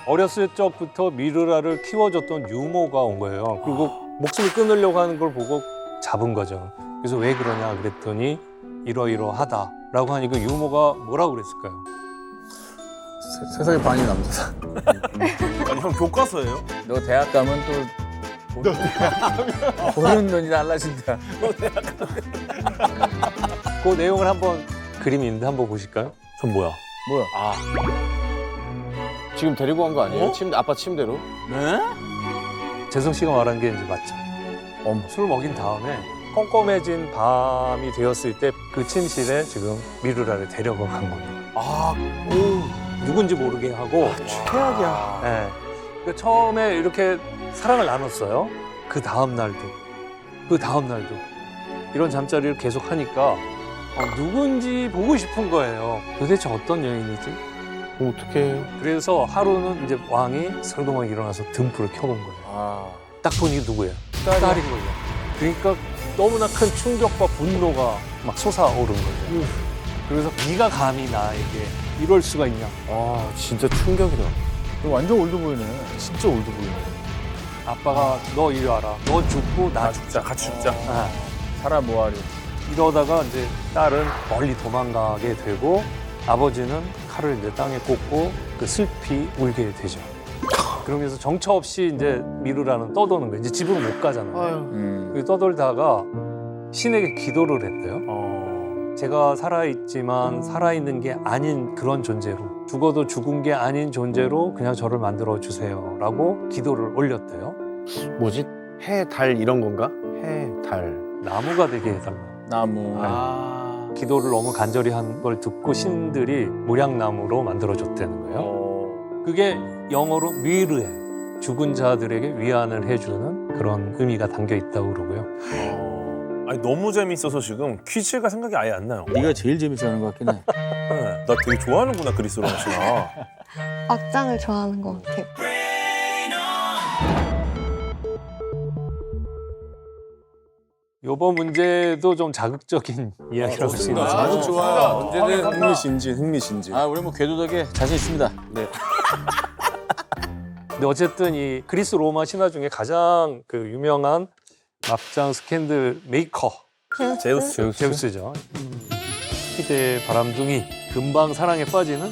S1: 어렸을 적부터 미르라를 키워줬던 유모가 온 거예요. 그리고 목숨을 끊으려고 하는 걸 보고 잡은 거죠. 그래서 왜 그러냐 그랬더니 이러이러하다라고 하니까 유모가 뭐라고 그랬을까요?
S7: 세상의 반이 남자다.
S6: 아니 형 교과서예요?
S4: 너 대학 가면 또 보는 눈이 달라진다.
S1: 그 내용을 한번 그림인데 한번 보실까요?
S6: 전 뭐야?
S4: 뭐야?
S3: 지금 데리고 간 거 아니에요? 아빠 침대로?
S4: 네?
S1: 재성 씨가 말한 게 이제 맞죠. 술 먹인 다음에 komkom해진 밤이 되었을 때 그 침실에 지금 미루라를 데려가 간 겁니다. 누군지 모르게 하고
S6: 최악이야.
S1: 네. 그 처음에 이렇게 사랑을 나눴어요. 그 다음 날도 이런 잠자리를 계속 하니까 누군지 보고 싶은 거예요. 도대체 어떤 여인이지?
S3: 어떡해.
S1: 그래서 하루는 이제 왕이 설금하게 일어나서 등불을 켜본 거예요. 딱 보니 누구예요? 딸인 거예요. 그러니까 너무나 큰 충격과 분노가 막 솟아오른 거예요. 그래서 네가 감히 나에게 이럴 수가 있냐?
S3: 아, 진짜 충격이다.
S4: 완전 올드 보이네. 진짜 올드 보이네.
S1: 아빠가 너 이리 와라. 너 죽고 나 죽자.
S6: 같이 죽자.
S1: 아,
S4: 살아 뭐하리.
S1: 이러다가 이제 딸은 멀리 도망가게 되고 아버지는 칼을 이제 땅에 꽂고 그 슬피 울게 되죠. 그러면서 정처 없이 이제 미루라는 떠도는 거예요. 이제 집으로 못 가잖아요. 그 떠돌다가 신에게 기도를 했대요. 제가 살아있지만 살아있는 게 아닌 그런 존재로, 죽어도 죽은 게 아닌 존재로 그냥 저를 만들어 주세요 라고 기도를 올렸대요.
S3: 뭐지? 해, 달 이런 건가? 해, 달.
S1: 나무가 되게 해달라.
S4: 나무.
S1: 기도를 너무 간절히 한 걸 듣고 신들이 무량나무로 만들어줬다는 거예요. 그게 영어로 위르해, 죽은 자들에게 위안을 해주는 그런 의미가 담겨 있다고 그러고요.
S6: 아니 너무 재밌어서 지금 퀴즈가 생각이 아예 안 나요.
S4: 네가 제일 재밌어하는 것 같긴 해.
S6: 네. 나 되게 좋아하는구나 그리스 로마 씨가.
S2: 막장을 좋아하는 것 같아요.
S1: 이번 문제도 좀 자극적인 이야기라고 할 수 있는
S7: 아주
S1: 거죠.
S7: 좋아. 언제든 흥미진진, 흥미진진.
S4: 우리 뭐 궤도덕에 자신 있습니다.
S1: 근데 어쨌든 이 그리스 로마 신화 중에 가장 그 유명한 막장 스캔들 메이커 제우스죠. 희대의 바람둥이, 금방 사랑에 빠지는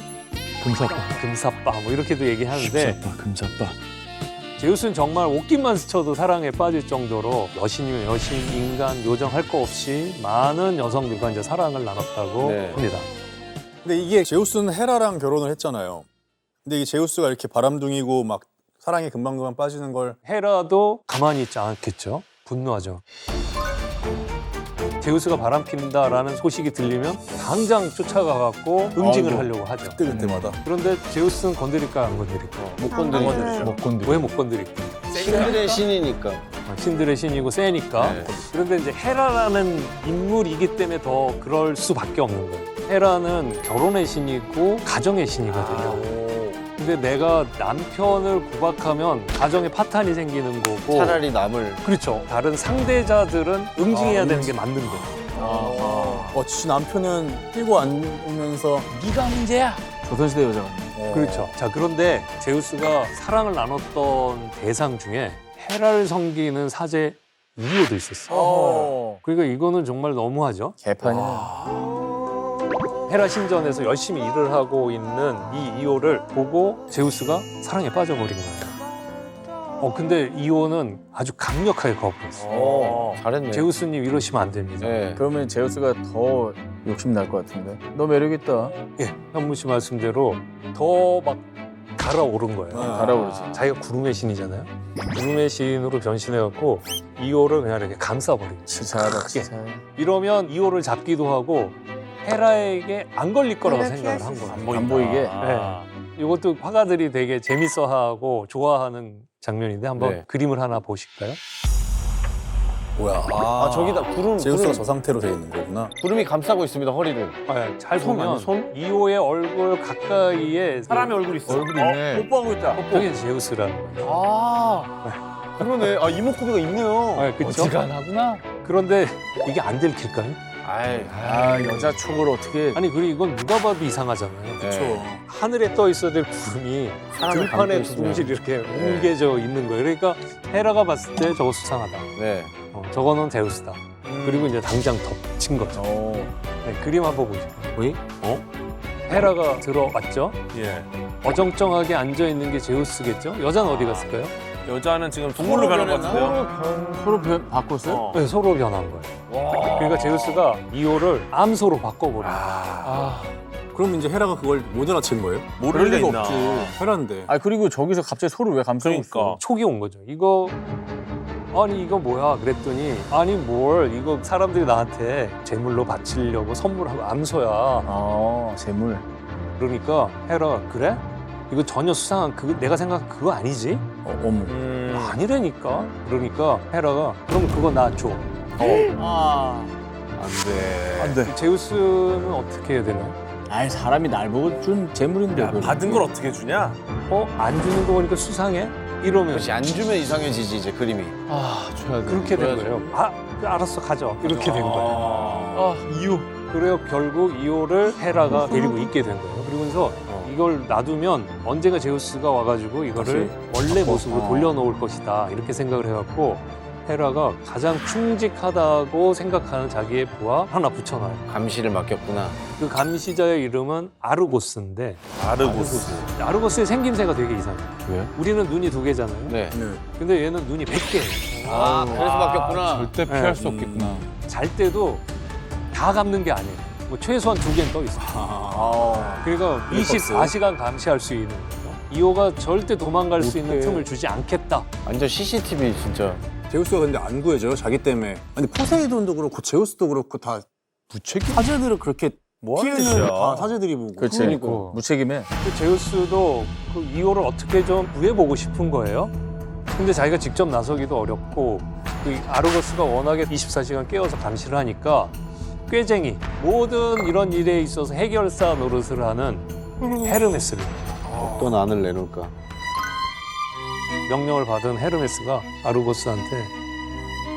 S1: 금사빠 뭐 이렇게도 얘기하는데
S4: 금사빠.
S1: 제우스는 정말 옷깃만 스쳐도 사랑에 빠질 정도로 여신이면 여신, 인간, 요정 할 거 없이 많은 여성들과 이제 사랑을 나눴다고
S3: 네.
S1: 합니다.
S7: 근데 이게 제우스는 헤라랑 결혼을 했잖아요. 근데 이 제우스가 이렇게 바람둥이고 막 사랑에 금방금방 빠지는 걸
S1: 헤라도 가만히 있지 않겠죠. 분노하죠. 제우스가 바람핀다라는 소식이 들리면 당장 쫓아가갖고 응징을 하려고 하죠.
S7: 그때마다.
S1: 그런데 제우스는 건드릴까 안 건드릴까?
S3: 못 건드리죠.
S2: 못
S1: 왜 못 건드릴까?
S3: 신들의 신이니까.
S1: 신들의 신이고 세니까.
S3: 네.
S1: 그런데 이제 헤라라는 인물이기 때문에 더 그럴 수밖에 없는 거예요. 헤라는 결혼의 신이고 가정의 신이거든요. 근데 내가 남편을 구박하면 가정에 파탄이 생기는 거고.
S3: 차라리 남을.
S1: 그렇죠. 다른 상대자들은 응징해야 되는 게 맞는 거예요.
S7: 지 남편은 끌고 안 오면서
S1: 네가 문제야.
S4: 조선시대 여자 같네.
S1: 그렇죠. 자, 그런데 제우스가 사랑을 나눴던 대상 중에 헤라를 섬기는 사제 이오도 있었어요. 그러니까 이거는 정말 너무하죠.
S4: 개판이네.
S1: 헤라 신전에서 열심히 일을 하고 있는 이 이오를 보고 제우스가 사랑에 빠져버린 거예요. 근데 이오는 아주 강력하게 거부했어요.
S3: 잘했네.
S1: 제우스님 이러시면 안 됩니다.
S3: 네.
S4: 그러면 제우스가 더 욕심 날 것 같은데. 너 매력 있다.
S1: 예, 현무 씨 말씀대로 더 막 달아오른 거예요.
S4: 달아오르지.
S1: 자기가 구름의 신이잖아요. 구름의 신으로 변신해갖고 이오를 그냥 이렇게 감싸버린 거예요.
S4: 치사하다.
S1: 크게.
S4: 치사해.
S1: 이러면 이오를 잡기도 하고 헤라에게 안 걸릴 거라고
S2: 오히려
S1: 생각을
S2: 피할
S1: 한
S2: 수
S1: 거예요.
S4: 안 보이게.
S1: 이것도 화가들이 되게 재밌어하고 좋아하는 장면인데 한번
S3: 네.
S1: 그림을 하나 보실까요?
S7: 뭐야?
S3: 저기다 구름.
S7: 제우스가
S3: 구름.
S7: 저 상태로 돼 있는 거구나.
S3: 구름이 감싸고 있습니다, 허리를.
S1: 잘
S3: 손
S1: 보면
S3: 아니야, 손?
S1: 이오의 얼굴 가까이에
S6: 사람의 얼굴이 있어.
S4: 얼굴이 있네.
S6: 뽀뽀하고 있다.
S1: 저게 제우스라는 거예요.
S3: 그러네. 이목구비가 있네요.
S1: 그렇죠?
S4: 어지간하구나.
S1: 그런데 이게 안 들킬까요?
S4: 여자 촉을 어떻게.
S1: 아니 그리고 이건 누가 봐도 이상하잖아요.
S3: 그렇죠.
S1: 하늘에 떠 있어야 될 구름이
S3: 사람을
S1: 들판에
S3: 감고 있으면.
S1: 두둥실 이렇게 뭉개져 있는 거예요. 그러니까 헤라가 봤을 때 저거 수상하다.
S3: 네.
S1: 저거는 제우스다. 그리고 이제 당장 덮친 거죠. 네, 그림 한번 보실까요? 헤라가 들어왔죠?
S6: 예.
S1: 어정쩡하게 앉아 있는 게 제우스겠죠? 여자는 어디 갔을까요?
S6: 여자는 지금 동물로 변한 것 같은데요.
S4: 서로 바꿨어요?
S1: 네, 서로 변한 거예요. 그러니까 제우스가 이오를 암소로 바꿔버린 거예요.
S7: 그럼 이제 헤라가 그걸 못 알아챈 거예요?
S6: 모를
S7: 그럴
S6: 리가
S7: 리가
S6: 있나.
S7: 없지. 헤라인데.
S4: 그리고 저기서 갑자기 소를 왜 감싸고
S6: 그러니까.
S1: 촉이 온 거죠. 이거 아니 이거 뭐야 그랬더니 아니 뭘 이거 사람들이 나한테 제물로 바치려고 선물하고 암소야.
S4: 아, 재물.
S1: 그러니까 헤라가 그래? 이거 전혀 수상한 그거 내가 생각한 그거 아니지?
S4: 어머.
S1: 아니라니까. 그러니까 헤라가 그럼 그거 나 줘.
S3: 안 돼.
S1: 제우스는 어떻게 해야 되나?
S4: 아이, 사람이 날 보고 준 재물인데.
S6: 야,
S4: 그걸.
S6: 받은 걸 어떻게 주냐?
S1: 안 주는 거 보니까 수상해? 이러면
S3: 그렇지 안 주면 이상해지지 이제 그림이.
S5: 줘야 돼.
S1: 그렇게 된 거예요. 알았어 가져. 이렇게 된 거예요.
S5: 이유.
S1: 그래요 결국 이오를 헤라가 데리고 있게 된 거예요. 그러면서 이걸 놔두면 언젠가 제우스가 와가지고 이거를 원래 모습으로 돌려놓을 것이다 이렇게 생각을 해갖고 헤라가 가장 충직하다고 생각하는 자기의 부하 하나 붙여놔요.
S3: 감시를 맡겼구나.
S1: 그 감시자의 이름은 아르고스인데 아르고스의 생김새가 되게 이상해요.
S5: 왜?
S1: 우리는 눈이 2개잖아요.
S3: 네.
S1: 근데 얘는 눈이 100개예요.
S3: 그래서 맡겼구나.
S5: 절대 피할 수 없겠구나.
S1: 잘 때도 다 감는 게 아니에요. 뭐 최소한 2개는 떠 있어요. 그러니까 24시간 감시할 수 있는 거예요. 이호가 절대 도망갈 수 있는 틈을 주지 않겠다.
S3: 완전 CCTV 진짜.
S7: 제우스가 근데 안 구해져요 자기 때문에. 아니 포세이돈도 그렇고 제우스도 그렇고 다
S5: 무책임?
S7: 사제들을 그렇게
S6: 뭐하는
S7: 피해는
S6: 짓이야?
S7: 다 사제들이 보고.
S4: 그렇지.
S1: 그러니까.
S4: 무책임해.
S1: 그 제우스도 그 이호를 어떻게 좀 구해보고 싶은 거예요. 근데 자기가 직접 나서기도 어렵고 그 아르고스가 워낙에 24시간 깨어서 감시를 하니까 꾀쟁이 모든 이런 일에 있어서 해결사 노릇을 하는 헤르메스를
S3: 또 난을 내놓을까.
S1: 명령을 받은 헤르메스가 아르고스한테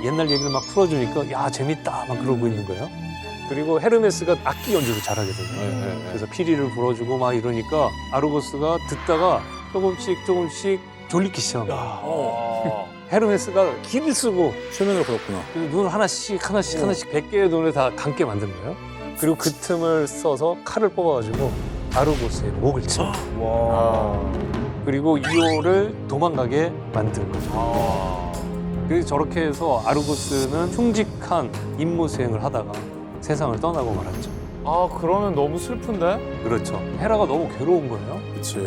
S1: 옛날 얘기를 막 풀어주니까 야 재밌다 막 그러고 있는 거예요. 그리고 헤르메스가 악기 연주를 잘하게 되요 그래서 피리를 불어주고 막 이러니까 아르고스가 듣다가 조금씩 졸리기 시작한 거예요. 헤르메스가 기를 쓰고
S7: 최면을 걸었구나.
S1: 눈 하나씩 100개의 눈을 다 감게 만든 거예요. 그리고 그 틈을 써서 칼을 뽑아가지고 아르고스의 목을 쳐. 그리고 이오를 도망가게 만든 거죠. 그래서 저렇게 해서 아르고스는 충직한 임무 수행을 하다가 세상을 떠나고 말았죠.
S5: 그러면 너무 슬픈데?
S1: 그렇죠. 헤라가 너무 괴로운 거예요.
S7: 그렇지.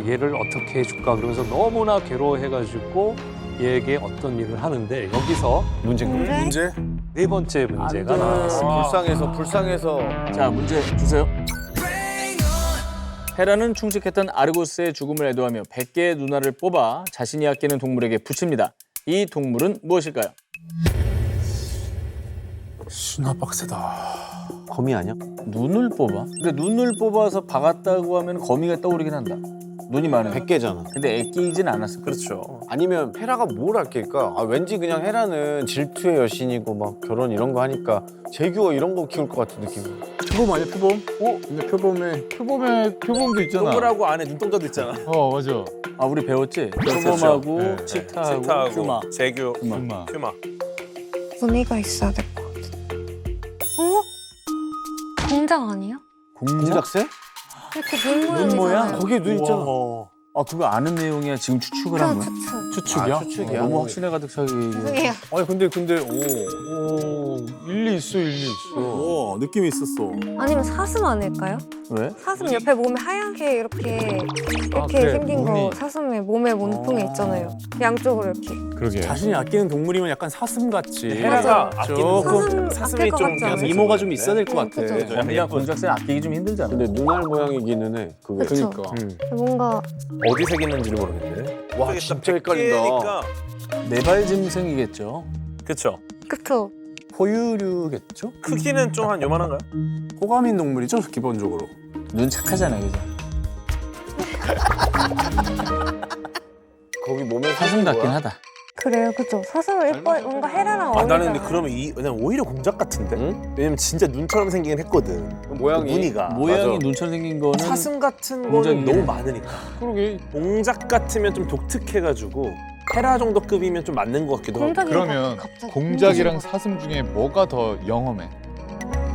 S1: 얘를 어떻게 해줄까 그러면서 너무나 괴로워해가지고 얘에게 어떤 일을 하는데 여기서
S7: 문제?
S1: 네 번째 문제가 나왔습니다.
S3: 불쌍해서.
S4: 자, 문제 주세요. 헤라는 충직했던 아르고스의 죽음을 애도하며 100개의 누나를 뽑아 자신이 아끼는 동물에게 붙입니다. 이 동물은 무엇일까요?
S7: 신화 빡세다.
S3: 거미 아니야?
S4: 눈을 뽑아? 근데 눈을 뽑아서 박았다고 하면 거미가 떠오르긴 한다. 눈이 많은.
S3: 100개잖아.
S4: 근데 애끼진 않았을 거야.
S6: 그렇죠.
S3: 아니면 헤라가 뭘 아낄까? 왠지 그냥 헤라는 질투의 여신이고 막 결혼 이런 거 하니까 제규어 이런 거 키울 것 같은 느낌이.
S7: 표범 아니야 표범? 근데 표범도 있잖아.
S6: 동물하고 안에 눈동자도 있잖아.
S5: 맞아.
S4: 아, 우리 배웠지?
S6: 그렇죠.
S4: 표범하고
S5: 네.
S4: 치타하고
S6: 치타하고
S4: 퓨마.
S6: 제규,
S5: 엄마.
S6: 퓨마.
S2: 무늬가 있어야 될 것 같아. 공장 아니야?
S3: 공작새?
S2: 이렇게 눈
S4: 눈 모양?
S2: 모양이잖아요.
S3: 거기에 눈 있잖아.
S4: 아, 그거 아는 내용이야. 지금 추측을 한
S2: 그럼
S4: 거야?
S2: 추측.
S7: 추측이야?
S3: 추측이야?
S4: 너무 확신에 가득 차게 얘기해.
S2: 죄송해요.
S7: 아니 근데 일리 있어. 느낌이 있었어.
S2: 아니면 사슴 아닐까요?
S4: 왜?
S2: 사슴 옆에 몸에 하얗게 이렇게
S5: 그래,
S2: 생긴
S5: 무늬.
S2: 거 사슴의 몸에 몸통이 있잖아요. 양쪽으로 이렇게.
S5: 그러게.
S7: 자신이 아끼는 동물이면 약간 사슴 같지.
S6: 헤라가 아끼는
S2: 사슴
S6: 사슴이
S2: 아낄 것
S6: 좀
S2: 같지 않아요?
S7: 미모가 좀 있어야 될 것 같아.
S2: 그죠.
S4: 거미야 공작새는 아끼기 좀 힘들잖아.
S3: 근데 눈알 모양이기는 해. 그게.
S2: 그쵸. 뭔가
S6: 어디 색있는지를 모르겠네.
S3: 와 진짜 헷갈린다.
S4: 네발 짐승이겠죠.
S6: 그렇죠.
S2: 그쵸.
S7: 포유류겠죠?
S6: 크기는 좀 한 요만한가요?
S7: 호감인 동물이죠 기본적으로.
S4: 눈 착하잖아, 그죠?
S3: 거기 몸에
S4: 사슴 같긴 하다.
S2: 그래요, 그쵸. 사슴은 예뻐. 뭔가 헤라랑 어울리잖아.
S6: 나는 근데 그러면 왜냐면 오히려 공작 같은데?
S3: 응?
S6: 왜냐면 진짜 눈처럼 생기긴 했거든.
S3: 모양이.
S6: 무늬가.
S4: 모양이
S3: 맞아.
S4: 눈처럼 생긴 거는
S6: 사슴 같은 거는
S4: 공작이긴
S6: 너무
S4: 해.
S6: 많으니까.
S5: 그러게.
S6: 공작 같으면 좀 독특해가지고 헤라 정도 급이면 좀 맞는 것 같기도 하고.
S2: 공작이
S5: 그러면
S2: 갑자기
S5: 공작이랑 사슴 중에 뭐가 더 영험해?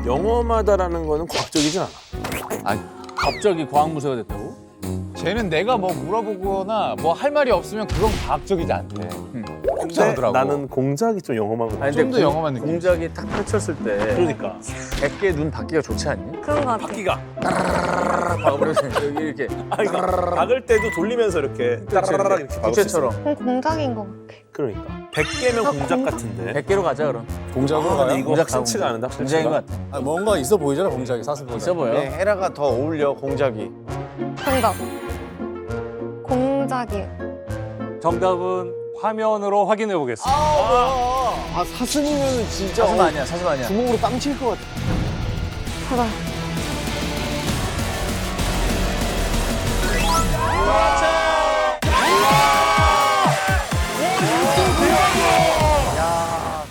S6: 영험하다라는 거는 과학적이진 않아.
S4: 갑자기 과학무새가 됐다고?
S5: 쟤는 내가 뭐 물어보거나 뭐 할 말이 없으면 그건 과학적이지 않대.
S7: 복잡하더라고.
S6: 나는 공작이 좀 영험한 거 같아.
S4: 아니,
S5: 좀 더
S4: 근데
S5: 영험한 느낌.
S4: 공작이 딱 펼쳤을 때
S6: 그러니까
S4: 100개 눈 받기가 좋지 않니?
S2: 그런 거 같아.
S6: 바퀴가
S4: 박으면서 여기 이렇게
S6: 아니 박을 때도 돌리면서 이렇게 따라라락 이렇게 박을 수 있어.
S4: 부채처럼
S2: 그건 공작인 거 같아.
S6: 그러니까 100개면 공작 같은데.
S4: 100개로 가자 그럼.
S7: 공작으로
S6: 아, 근데
S7: 가요?
S6: 이거
S4: 공작
S6: 확실치가 않은다.
S4: 공작인 것 같아.
S7: 아, 뭔가 있어 보이잖아 공작이 사슴보다.
S4: 있어 보여.
S3: 네, 헤라가 더 어울려 공작이.
S2: 정답. 공작이.
S1: 정답은 화면으로 확인해 보겠습니다.
S3: 아 사슴이면 진짜
S4: 사슴 아니야, 사슴 아니야.
S3: 주먹으로 빵 칠 것 같아.
S2: 제발.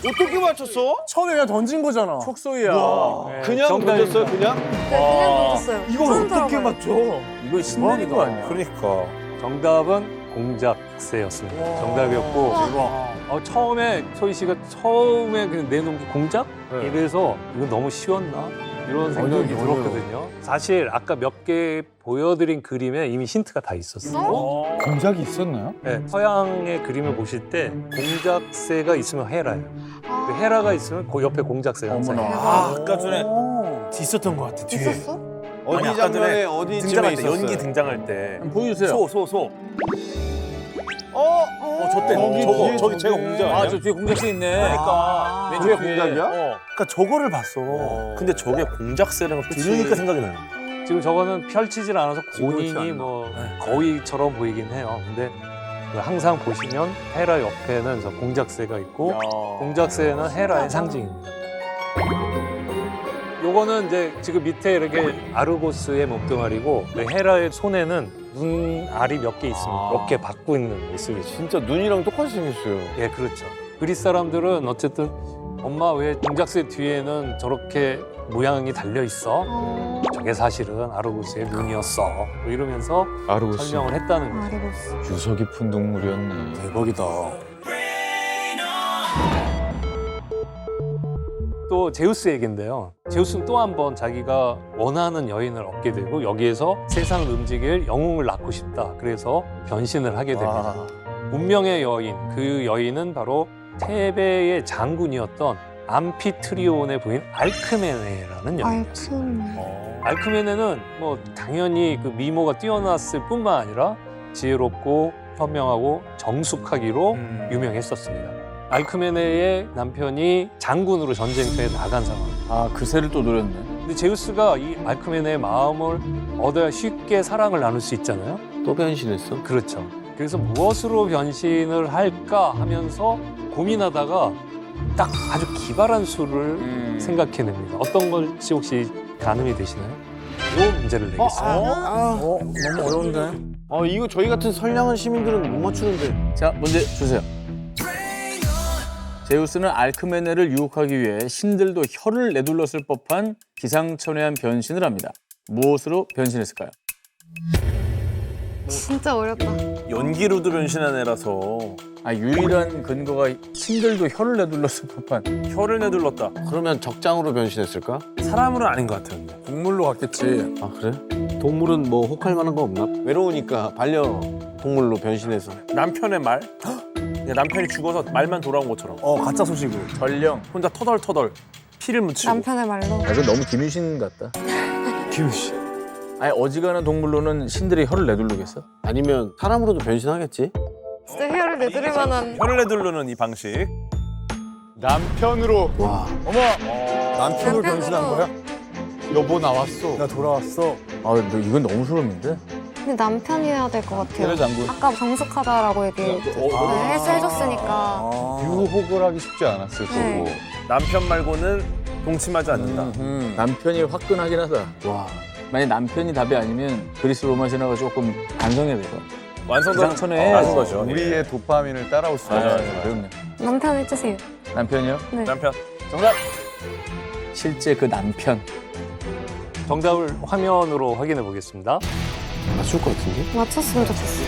S3: 어떻게 맞췄어?
S4: 처음에 그냥 던진 거잖아. 촉소이야.
S1: 네,
S3: 그냥
S1: 정답입니다.
S3: 던졌어요 그냥?
S2: 네, 그냥 던졌어요. 처음 들어봐요.
S4: 맞죠? 이거 신나는 거 아니야?
S6: 그러니까
S1: 정답은 공작새였습니다. 정답이었고 처음에 소희 씨가 처음에 그냥 내놓은 게 공작? 이래서 이거 너무 쉬웠나? 이런 생각이 들었거든요. 사실 아까 몇 개 보여드린 그림에 이미 힌트가 다 있었어요.
S5: 공작이 있었나요?
S1: 네, 서양의 그림을 보실 때 공작새가 있으면 헤라예요. 그 헤라가 있으면 그 옆에 공작새가 항상 있어요.
S6: 아 아까 전에 있었던 것 같아 뒤에.
S2: 있었어?
S3: 어디
S6: 아니, 아까 전에
S3: 장면에 어디쯤에
S6: 등장할 때
S3: 있었어요?
S6: 연기 등장할 때.
S4: 한번 보여주세요.
S6: 소.
S3: 저
S6: 때
S3: 뒤에
S6: 저기 제가 공작 아니야?
S4: 아, 저 뒤에 공작새 있네.
S6: 그러니까
S3: 그게 공작이야?
S6: 그러니까 저거를 봤어. 근데 저게 공작새라는 걸 들으니까 생각이 나요.
S1: 지금 저거는 펼치질 않아서 본인이
S3: 않나?
S1: 뭐 거위처럼 보이긴 해요. 근데 항상 보시면 헤라 옆에는 저 공작새가 있고 공작새는 헤라의 상징입니다. 요거는 이제 지금 밑에 이렇게 아르고스의 몸뚱아리고 헤라의 손에는 눈알이 몇 개 있습니다. 이렇게 받고 있는 모습이죠.
S3: 진짜 눈이랑 똑같이 생겼어요.
S1: 예, 그렇죠. 그리스 사람들은 어쨌든 엄마 왜 공작새 뒤에는 저렇게 모양이 달려 있어? 저게 사실은 아르고스의 눈이었어. 뭐 이러면서
S5: 아르고스.
S1: 설명을 했다는 거죠.
S2: 아리고스.
S5: 유서 깊은 동물이었네.
S7: 대박이다.
S1: 또 제우스 얘긴데요. 제우스는 또 한 번 자기가 원하는 여인을 얻게 되고 여기에서 세상을 움직일 영웅을 낳고 싶다. 그래서 변신을 하게 됩니다. 운명의 여인, 그 여인은 바로 테베의 장군이었던 암피트리온의 부인 알크메네라는 여인이었어요. 알크메네는 뭐 당연히 그 미모가 뛰어났을 뿐만 아니라 지혜롭고 현명하고 정숙하기로 유명했었습니다. 알크메네의 남편이 장군으로 전쟁터에 나간 상황입니다.
S4: 아, 그 새를 또 노렸네.
S1: 근데 제우스가 이 알크메네의 마음을 얻어야 쉽게 사랑을 나눌 수 있잖아요.
S3: 또 변신했어?
S1: 그렇죠. 그래서 무엇으로 변신을 할까 하면서 고민하다가 딱 아주 기발한 수를 생각해냅니다. 어떤 걸지 혹시 가늠이 되시나요? 이 문제를 내겠습니다.
S7: 너무 어려운데.
S3: 이거 저희 같은 선량한 시민들은 못 맞추는데.
S4: 자, 문제 주세요. 제우스는 알크메네를 유혹하기 위해 신들도 혀를 내둘렀을 법한 기상천외한 변신을 합니다. 무엇으로 변신했을까요?
S2: 진짜 어렵다.
S6: 연기로도 변신한 애라서
S4: 아, 유일한 근거가 신들도 혀를 내둘렀을 법한.
S6: 혀를 내둘렀다.
S3: 그러면 적장으로 변신했을까?
S6: 사람으로 아닌 것 같아요. 근데.
S7: 동물로 갔겠지.
S3: 아 그래? 동물은 뭐 혹할 만한 거 없나? 외로우니까 반려 동물로 변신해서.
S6: 남편의 말? 그냥 남편이 죽어서 말만 돌아온 것처럼
S7: 가짜 소식으로.
S4: 전령.
S6: 혼자 터덜터덜 피를 묻히고.
S2: 남편의 말로.
S4: 아, 이거 너무 김유신 같다.
S7: 김씨.
S4: 아니, 어지간한 동물로는 신들이 혀를 내두르겠어?
S3: 아니면 사람으로도 변신하겠지?
S2: 진짜 헤어를 내드릴 만한.
S6: 혀를 내두르는 이 방식.
S5: 남편으로
S3: 와.
S7: 남편으로 변신한 거야?
S5: 여보 나왔어.
S7: 나 돌아왔어.
S4: 아, 너 이건 너무 소름인데?
S2: 근데 남편이어야 될 것 같아요.
S4: 헤라 장군.
S2: 아까 정숙하다라고 해주시니까.
S5: 유혹을 하기 쉽지 않았을 거고.
S2: 네.
S6: 남편 말고는 동침하지 않는다.
S4: 남편이 화끈하긴 하다.
S3: 와.
S4: 만약 남편이 답이 아니면 그리스 로마 신화가 조금 반성해야 될 거야.
S6: 완성도
S4: 기상천외.
S6: 낮은 거죠.
S5: 우리의 도파민을 따라올 수
S4: 아,
S5: 있는.
S4: 그렇네.
S2: 남편 해주세요.
S4: 남편이요?
S2: 네.
S6: 남편.
S4: 정답! 실제 그 남편.
S1: 정답을 화면으로 확인해 보겠습니다.
S3: 맞출 것 같은데?
S2: 맞췄으면 좋겠어.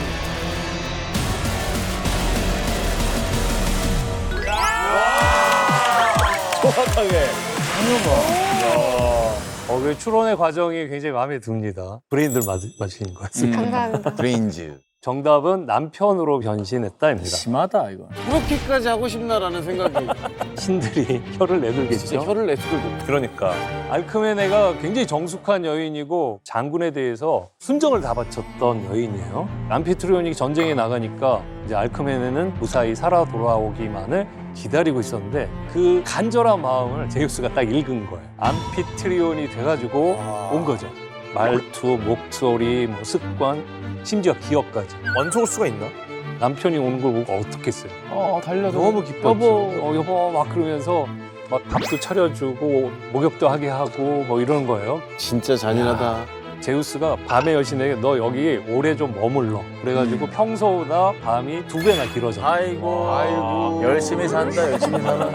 S6: 정확하게.
S1: 그 추론의 과정이 굉장히 마음에 듭니다. 브레인들 맞으신 것 같습니다.
S2: 감사합니다.
S5: 브레인즈.
S1: 정답은 남편으로 변신했다입니다.
S4: 심하다 이거.
S3: 그렇게까지 하고 싶나라는 생각이
S1: 신들이 혀를 내둘겠죠.
S3: 진짜 혀를 내두고.
S6: 그러니까
S1: 알크메네가 굉장히 정숙한 여인이고 장군에 대해서 순정을 다 바쳤던 여인이에요. 암피트리온이 전쟁에 나가니까 이제 알크메네는 무사히 살아 돌아오기만을 기다리고 있었는데 그 간절한 마음을 제우스가 딱 읽은 거예요. 암피트리온이 돼가지고 온 거죠. 말투, 목소리, 뭐 습관, 심지어 기억까지.
S6: 완성할 수가 있나?
S1: 남편이 오는 걸 보고 어떻겠어요?
S4: 달려서
S1: 너무 기뻤죠. 여보 막 그러면서 막 밥도 차려주고 목욕도 하게 하고 뭐 이런 거예요.
S3: 진짜 잔인하다.
S1: 제우스가 밤의 여신에게 너 여기 오래 좀 머물러. 그래가지고 평소보다 밤이 2배나 길어졌어.
S4: 아이고 열심히 산다 열심히 살아.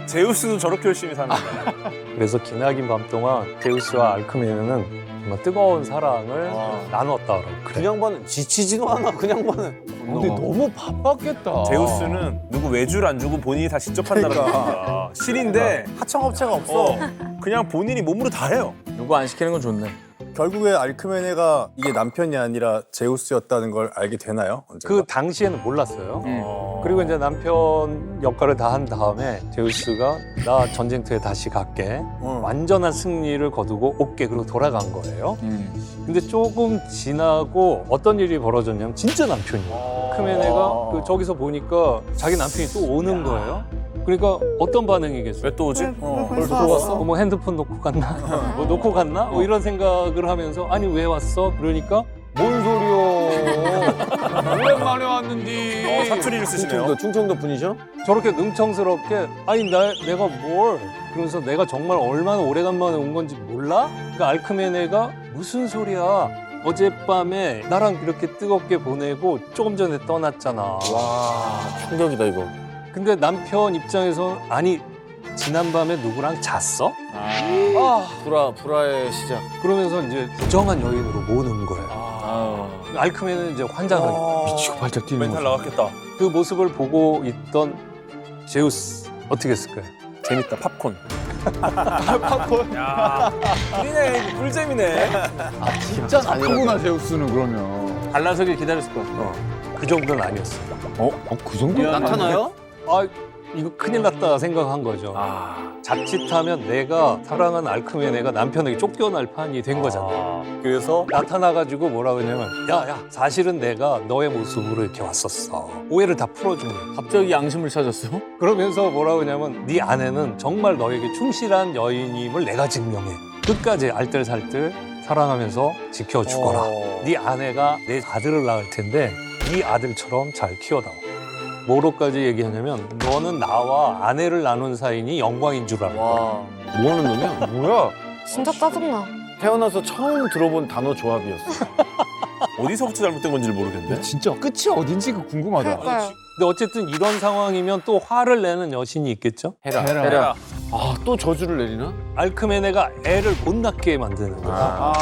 S6: 제우스도 저렇게 열심히 사는 거야.
S1: 그래서 기나긴 밤 동안 제우스와 알크메네는 정말 뜨거운 사랑을 나눴다라고 그래.
S3: 그냥 봐는 지치지도 않아. 그냥 봐는.
S4: 근데 너무 바빴겠다.
S6: 제우스는 누구 외주를 안 주고 본인이 다 직접 한다는 거야. 실인데
S7: 하청업체가 없어.
S6: 그냥 본인이 몸으로 다 해요.
S4: 누구 안 시키는 건 좋네.
S7: 결국에 알크메네가 이게 남편이 아니라 제우스였다는 걸 알게 되나요? 언젠가?
S1: 그 당시에는 몰랐어요. 그리고 이제 남편 역할을 다 한 다음에 제우스가 나 전쟁터에 다시 갈게. 완전한 승리를 거두고 올게. 그리고 돌아간 거예요. 근데 조금 지나고 어떤 일이 벌어졌냐면 진짜 남편이에요. 알크메네가 그 저기서 보니까 자기 남편이 또 오는 거예요. 그러니까 어떤 반응이겠어요?
S6: 왜 또 오지?
S7: 벌써 들어갔어?
S1: 뭐 핸드폰 놓고 갔나? 뭐 놓고 갔나? 뭐 이런 생각을 하면서 아니 왜 왔어? 그러니까 뭔 소리야? 오랜만에 왔는데.
S6: 사투리를 쓰시네요.
S3: 충청도 분이셔?
S1: 저렇게 능청스럽게 아니 내가 뭘? 그러면서 내가 정말 얼마나 오래간만에 온 건지 몰라? 그러니까 알크메네가 무슨 소리야? 어젯밤에 나랑 이렇게 뜨겁게 보내고 조금 전에 떠났잖아.
S3: 와, 충격이다 이거.
S1: 근데 남편 입장에서 아니 지난밤에 누구랑 잤어?
S3: 불화의 시작.
S1: 그러면서 이제 부정한 여인으로 모는 거예요. 알크메는 이제 환장하게
S4: 미치고 발작 뛰는
S6: 멘탈
S4: 거죠.
S6: 나갔겠다.
S1: 그 모습을 보고 있던 제우스 어떻게 했을까요?
S6: 재밌다. 팝콘. 팝콘. 야, 꿀이네. 이거 꿀잼이네.
S5: 진짜 나쁘구나 제우스는 그러면.
S4: 갈라서길 기다렸을 것 같아.
S1: 그 정도는 아니었어요.
S5: 그 정도?
S3: 나타나요?
S1: 아 이거 큰일 났다 생각한 거죠. 자칫하면 내가 사랑하는 알크메네가 남편에게 쫓겨날 판이 된 거잖아. 그래서 나타나가지고 뭐라 그러냐면 야 사실은 내가 너의 모습으로 이렇게 왔었어. 오해를 다 풀어준 거야.
S4: 갑자기 양심을 찾았어?
S1: 그러면서 뭐라 그러냐면 네 아내는 정말 너에게 충실한 여인임을 내가 증명해. 끝까지 알뜰살뜰 사랑하면서 지켜주거라. 네 아내가 내 아들을 낳을 텐데 네 아들처럼 잘 키워다오. 뭐로까지 얘기하냐면 너는 나와 아내를 나눈 사이니 영광인 줄 알아.
S3: 뭐 하는 놈이야? 뭐야?
S2: 진짜 짜증나.
S3: 태어나서 처음 들어본 단어 조합이었어.
S6: 어디서부터 잘못된 건지를 모르겠네.
S5: 진짜 끝이 어딘지가 궁금하다.
S2: 그러니까요.
S1: 근데 어쨌든 이런 상황이면 또 화를 내는 여신이 있겠죠?
S6: 헤라.
S3: 아, 또 저주를 내리나?
S1: 알크메네가 애를 못 낳게 만드는 거야.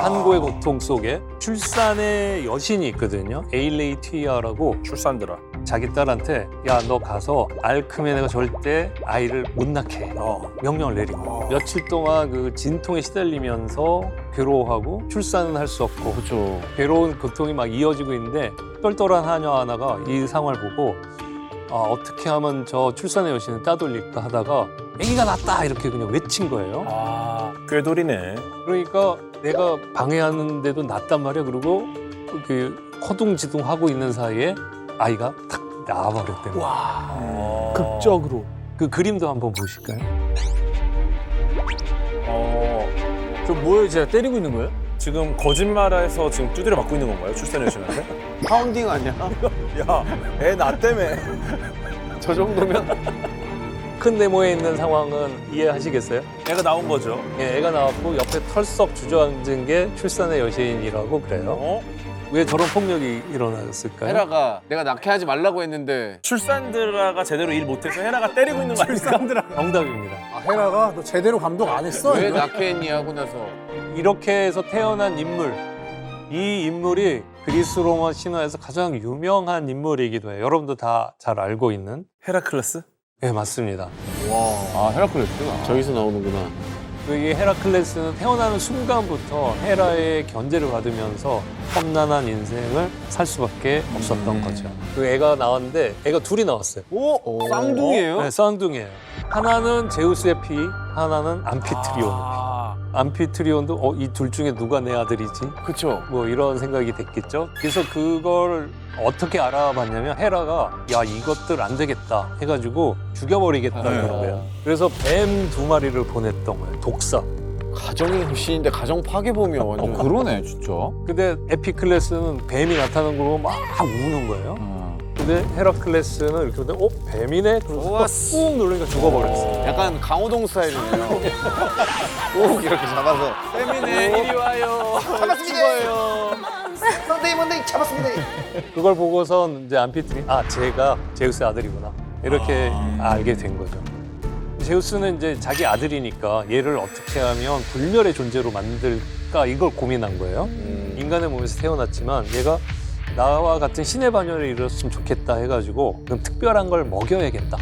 S1: 산고의 고통 속에 출산의 여신이 있거든요. 에일레이티아라고
S6: 출산드라.
S1: 자기 딸한테 야 너 가서 알크메네가 절대 아이를 못 낳게 해. 명령을 내린 거야. 며칠 동안 그 진통에 시달리면서 괴로워하고 출산은 할 수 없고
S3: 그렇죠.
S1: 괴로운 고통이 막 이어지고 있는데 똘똘한 하녀 하나가 이 상황을 보고 어떻게 하면 저 출산의 여신을 따돌릴까 하다가 아기가 났다 이렇게 그냥 외친 거예요.
S6: 꾀돌이네.
S1: 그러니까 내가 방해하는데도 났단 말이야. 그리고 그 허둥지둥하고 있는 사이에 아이가 탁 나와버렸대요.
S4: 극적으로.
S1: 그 그림도 한번 보실까요?
S4: 저 뭐예요? 제가 때리고 있는 거예요?
S6: 지금 거짓말해서 지금 두드려 맞고 있는 건가요? 출산의 여신한테?
S3: 파운딩 아니야?
S6: 야, 애 나 때문에.
S3: 저 정도면?
S1: 큰 네모에 있는 상황은 이해하시겠어요?
S6: 애가 나온 거죠.
S1: 예, 애가 나왔고 옆에 털썩 주저앉은 게 출산의 여신이라고 그래요. 왜 저런 폭력이 일어났을까요?
S3: 헤라가 내가 낳게 하지 말라고 했는데
S6: 출산드라가 제대로 일 못해서 헤라가 때리고 있는 거 아닙니까?
S1: 정답입니다.
S7: 헤라가 너 제대로 감독 안 했어?
S3: 왜 낳게 했니 하고 나서
S1: 이렇게 해서 태어난 인물, 이 인물이 그리스 로마 신화에서 가장 유명한 인물이기도 해요. 여러분도 다 잘 알고 있는.
S6: 헤라클레스?
S1: 네, 맞습니다.
S5: 아 헤라클레스구나.
S3: 저기서 나오는구나.
S1: 이 헤라클레스는 태어나는 순간부터 헤라의 견제를 받으면서 험난한 인생을 살 수밖에 없었던 거죠. 그 애가 나왔는데 애가 둘이 나왔어요.
S3: 오, 쌍둥이에요?
S1: 네, 쌍둥이에요. 하나는 제우스의 피, 하나는 암피트리온의 피. 암피트리온도 이 둘 중에 누가 내 아들이지?
S3: 그쵸.
S1: 뭐 이런 생각이 됐겠죠. 그래서 그걸 어떻게 알아봤냐면 헤라가 야 이것들 안 되겠다 해가지고 죽여버리겠다 그런 거예요. 그래서 뱀 2마리를 보냈던 거예요. 독사.
S3: 가정의 불신인데 가정 파괴범이야 완전.
S5: 그러네 진짜.
S1: 근데 에피클레스는 뱀이 나타나는 걸 보고 막 우는 거예요. 근데 헤라클레스는 이렇게 보는데 뱀이네? 그래서 꾹 누르니까 죽어버렸어요.
S3: 약간 강호동 스타일이네요. 꼭 이렇게 잡아서.
S6: 혜민네 이리 와요.
S3: 죽어요. 선생님 잡았습니다.
S1: 그걸 보고선 이제 암피트리 쟤가 제우스의 아들이구나 이렇게 알게 된 거죠. 제우스는 이제 자기 아들이니까 얘를 어떻게 하면 불멸의 존재로 만들까 이걸 고민한 거예요. 인간의 몸에서 태어났지만 얘가 나와 같은 신의 반열에 이뤘으면 좋겠다 해가지고 그럼 특별한 걸 먹여야겠다.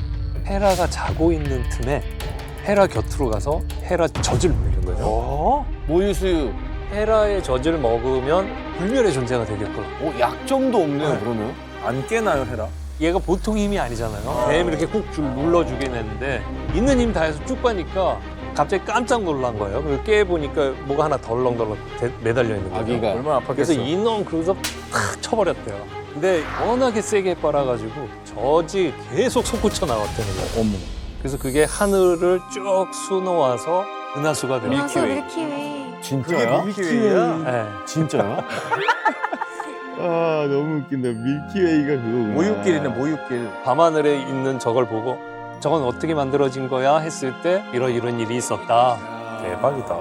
S1: 헤라가 자고 있는 틈에 헤라 곁으로 가서 헤라 젖을 먹이는 거죠.
S3: 모유수유.
S1: 헤라의 젖을 먹으면 불멸의 존재가 되겠구나.
S3: 약점도 없네요 그러면.
S6: 안 깨나요 헤라?
S1: 얘가 보통 힘이 아니잖아요. 뱀 이렇게 꾹 눌러주긴 했는데 있는 힘 다해서 쭉 가니까 갑자기 깜짝 놀란 거예요. 그리고 깨보니까 뭐가 하나 덜렁덜렁 매달려 있는 거예요.
S3: 아기가.
S4: 얼마나 아팠겠어.
S1: 그래서 이놈 그러고서 탁 쳐버렸대요. 근데 워낙에 세게 빨아가지고 젖이 계속 솟구쳐 나왔다는 거예요.
S4: 어머.
S1: 그래서 그게 하늘을 쭉 수놓아서 은하수가 돼요.
S2: 밀키웨이.
S3: 진짜야?
S4: 밀키웨이야?
S1: 네.
S3: 진짜야?
S5: 아 너무 웃긴다. 밀키웨이가 그거구나.
S4: 모육길이네 모육길.
S1: 밤하늘에 있는 저걸 보고 저건 어떻게 만들어진 거야 했을 때 이런 일이 있었다.
S6: 대박이다.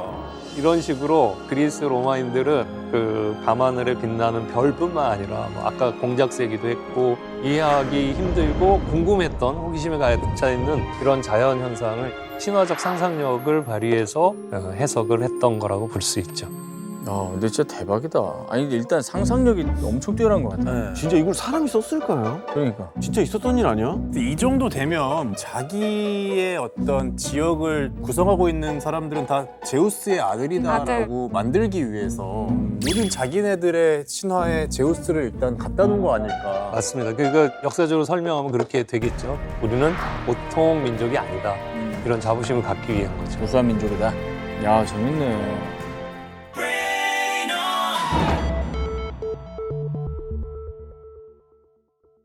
S1: 이런 식으로 그리스 로마인들은 그 밤하늘에 빛나는 별뿐만 아니라 뭐 아까 공작새기도 했고 이해하기 힘들고 궁금했던 호기심에 가득 차 있는 이런 자연 현상을 신화적 상상력을 발휘해서 해석을 했던 거라고 볼 수 있죠.
S4: 근데 진짜 대박이다. 아니 일단 상상력이 엄청 뛰어난 것 같아.
S6: 네.
S3: 진짜 이걸 사람이 썼을까요?
S4: 그러니까.
S3: 진짜 있었던 일 아니야?
S7: 근데 이 정도 되면 자기의 어떤 지역을 구성하고 있는 사람들은 다 제우스의 아들이다라고 만들기 위해서 모든 자기네들의 신화에 제우스를 일단 갖다 놓은 거 아닐까.
S1: 맞습니다. 그러니까 역사적으로 설명하면 그렇게 되겠죠. 우리는 보통 민족이 아니다. 이런 자부심을 갖기 위한 거죠.
S4: 조수한 민족이다. 야 재밌네.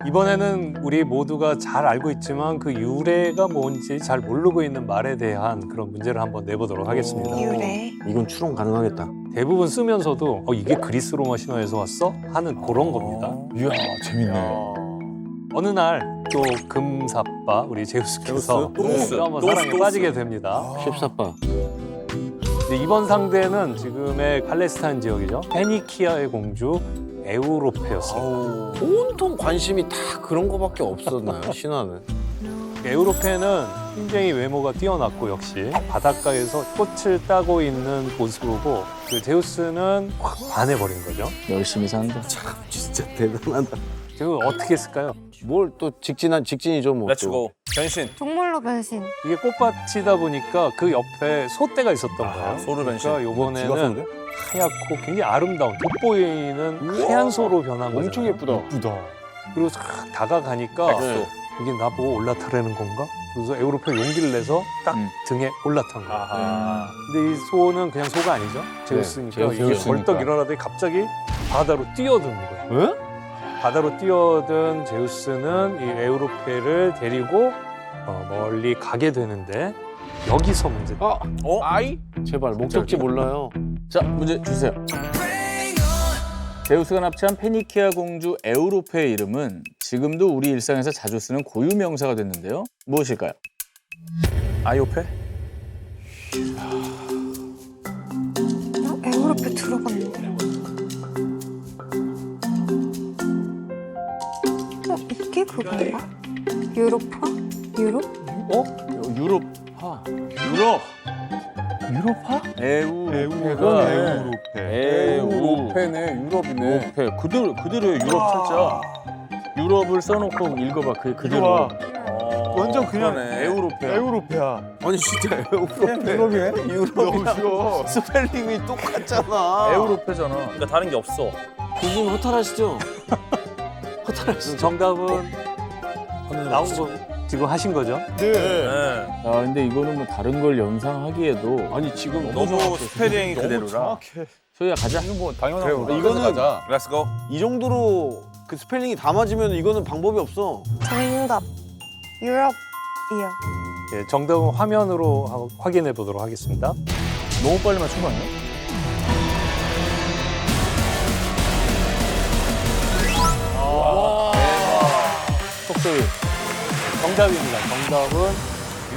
S1: 이번에는 우리 모두가 잘 알고 있지만 그 유래가 뭔지 잘 모르고 있는 말에 대한 그런 문제를 한번 내보도록 하겠습니다.
S2: 유래.
S3: 이건 추론 가능하겠다.
S1: 대부분 쓰면서도 이게 그리스 로마 신화에서 왔어? 하는 그런 겁니다.
S5: 이야 재밌네.
S1: 어느 날 또 금사빠 우리 제우스께서
S6: 제우스?
S1: 또 한번
S6: 노스,
S1: 사랑에
S6: 노스.
S1: 빠지게 됩니다.
S3: 십사빠.
S1: 근데 이번 상대는 지금의 팔레스타인 지역이죠. 페니키아의 공주 에우로페였어요.
S3: 온통 관심이 다 그런 거밖에 없었나요 신화는?
S1: 에우로페는 굉장히 외모가 뛰어났고 역시 바닷가에서 꽃을 따고 있는 모습을 보고 그 제우스는 확 반해버린 거죠.
S4: 열심히 산다.
S3: 진짜 대단하다.
S1: 그리고 어떻게 했을까요?
S3: 뭘 또 직진이죠 뭐.
S6: 렛츠고. 변신.
S2: 동물로 변신.
S1: 이게 꽃밭이다 보니까 그 옆에 소떼가 있었던 거예요.
S6: 소로 변신.
S1: 그러니까
S3: 지가
S1: 이번에는
S3: 소인데?
S1: 하얗고 굉장히 아름다운 돋보이는 하얀 소로 변한 거죠.
S3: 엄청 예쁘다.
S1: 그리고 싹 다가가니까
S3: 네.
S1: 이게 나보고 올라타라는 건가? 그래서 에우로페 용기를 내서 딱 등에 올라탄 거예요.
S6: 아하.
S1: 근데 이 소는 그냥 소가 아니죠. 제우스니까 이게
S5: 제우스니까.
S1: 벌떡 일어나더니 갑자기 바다로 뛰어드는 거예요.
S3: 에?
S1: 바다로 뛰어든 제우스는 이 에우로페를 데리고 멀리 가게 되는데 여기서 문제.
S6: 아이?
S3: 제발 목적지 몰라요.
S4: 자 문제 주세요. 제우스가 납치한 페니키아 공주 에우로페의 이름은 지금도 우리 일상에서 자주 쓰는 고유 명사가 됐는데요. 무엇일까요?
S6: 아이오페?
S2: 에우로페 들어봤는데. 이게 그건가? 유로파? 유럽?
S4: 유럽파. 유럽파? 에우로페가
S7: 에우로페네 유럽이네.
S4: 에우로페 그대로예요. 유럽 철자. 유럽을 써놓고 읽어봐. 그게 그대로.
S7: 완전 그냥
S6: 그러네.
S7: 에우로페야.
S3: 아니 진짜 에우로페.
S7: 유럽이네?
S3: 유럽이야. 스펠링이 똑같잖아.
S4: 에우로페잖아.
S6: 그러니까 다른 게 없어.
S3: 두분 허탈하시죠? 허탈하시죠?
S1: 정답은 나온 거 지금 하신 거죠?
S6: 네.
S4: 아 근데 이거는 뭐 다른 걸 연상하기에도
S3: 아니 지금
S6: 너무 스페링이 그대로라.
S7: 정확해.
S4: 소희야 가자.
S7: 이건 뭐 당연한
S3: 그래,
S7: 거다.
S3: 이거는
S7: 가자.
S6: Let's go.
S3: 이 정도로 그 스펠링이 다 맞으면 이거는 방법이 없어.
S2: 정답. 유럽이요.
S1: 예, 정답은 화면으로 확인해 보도록 하겠습니다.
S4: 너무 빨리 맞춘 거 아니야?
S1: 속소리. 정답입니다. 정답은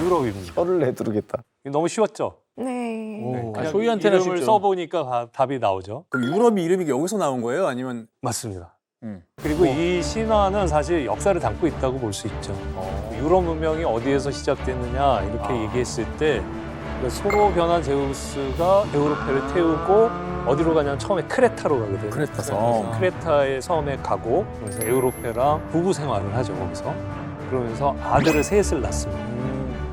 S1: 유럽입니다.
S3: 혀를 내두르겠다.
S1: 이거 너무 쉬웠죠?
S2: 네.
S4: 오,
S1: 그냥
S4: 소희한테는
S1: 이름을
S4: 쉽죠.
S1: 써보니까 답이 나오죠.
S7: 그럼 유럽이 이름이 여기서 나온 거예요? 아니면
S1: 맞습니다.
S4: 음.
S1: 그리고 이 신화는 사실 역사를 담고 있다고 볼 수 있죠. 유럽 문명이 어디에서 시작됐느냐 이렇게 얘기했을 때 소로 변한 제우스가 에우로페를 태우고 어디로 가냐면 처음에 크레타로 가거든요.
S7: 크레타 섬.
S1: 크레타의 섬에 가고 그래서 에우로페랑 부부 생활을 하죠 거기서. 그러면서 아들을 셋을 낳습니다.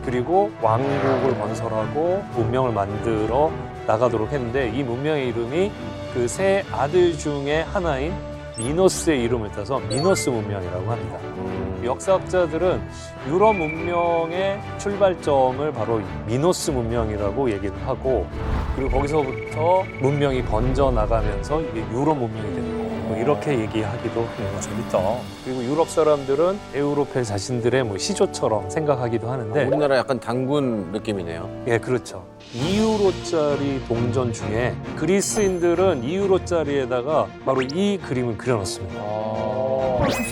S1: 그리고 왕국을 건설하고 문명을 만들어 나가도록 했는데 이 문명의 이름이 그 세 아들 중에 하나인 미노스의 이름을 따서 미노스 문명이라고 합니다. 역사학자들은 유럽 문명의 출발점을 바로 미노스 문명이라고 얘기를 하고 그리고 거기서부터 문명이 번져 나가면서 이게 유럽 문명이 되는 거예요. 뭐 이렇게 얘기하기도 해요.
S6: 재밌다.
S1: 그리고 유럽 사람들은 에우로페 자신들의 뭐 시조처럼 생각하기도 하는데
S3: 우리나라 약간 단군 느낌이네요.
S1: 예, 그렇죠. 2유로짜리 동전 중에 그리스인들은 2유로짜리에다가 바로 이 그림을 그려놨습니다.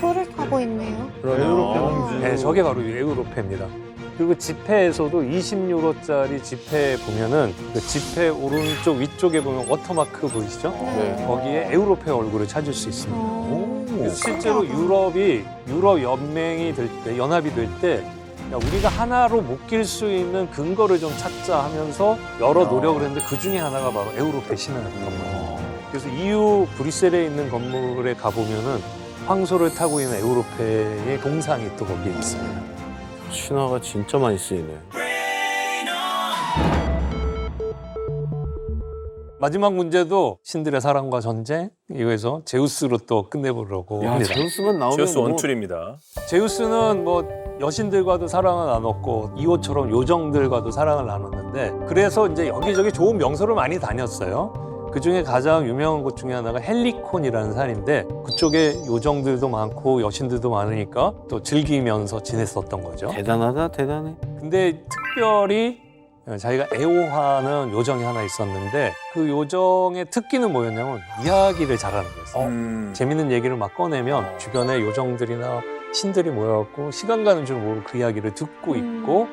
S2: 소를 타고 있네요.
S3: 에우로페
S2: 왕지.
S1: 네, 저게 바로 에우로페입니다. 그리고 지폐에서도 20유로짜리 지폐 보면은 그 지폐 오른쪽 위쪽에 보면 워터마크 보이시죠?
S2: 네.
S1: 거기에 에우로페 얼굴을 찾을 수 있습니다.
S2: 오.
S1: 그래서 실제로 유럽이 유럽 연맹이 될 때, 연합이 될 때 야, 우리가 하나로 묶일 수 있는 근거를 좀 찾자 하면서 여러 노력을 했는데 그 중에 하나가 바로 에우로페 신화였던 거예요. 그래서 EU 브뤼셀에 있는 건물에 가보면은 황소를 타고 있는 에우로페의 동상이 또 거기에 있습니다.
S3: 신화가 진짜 많이 쓰이네.
S1: 마지막 문제도 신들의 사랑과 전쟁 이거에서 제우스로 또 끝내보려고
S3: 야,
S1: 합니다.
S3: 제우스만 나오면
S6: 제우스
S3: 뭐
S6: 원툴입니다.
S1: 제우스는 뭐 여신들과도 사랑을 나눴고 이호처럼 요정들과도 사랑을 나눴는데 그래서 이제 여기저기 좋은 명소를 많이 다녔어요. 그중에 가장 유명한 곳 중에 하나가 헬리콘이라는 산인데 그쪽에 요정들도 많고 여신들도 많으니까 또 즐기면서 지냈었던 거죠.
S3: 대단하다, 대단해.
S1: 근데 특별히 자기가 애호하는 요정이 하나 있었는데 그 요정의 특기는 뭐였냐면 이야기를 잘하는 거였어요. 재밌는 얘기를 막 꺼내면 주변에 요정들이나 신들이 모여갖고 시간 가는 줄 모르고 그 이야기를 듣고 있고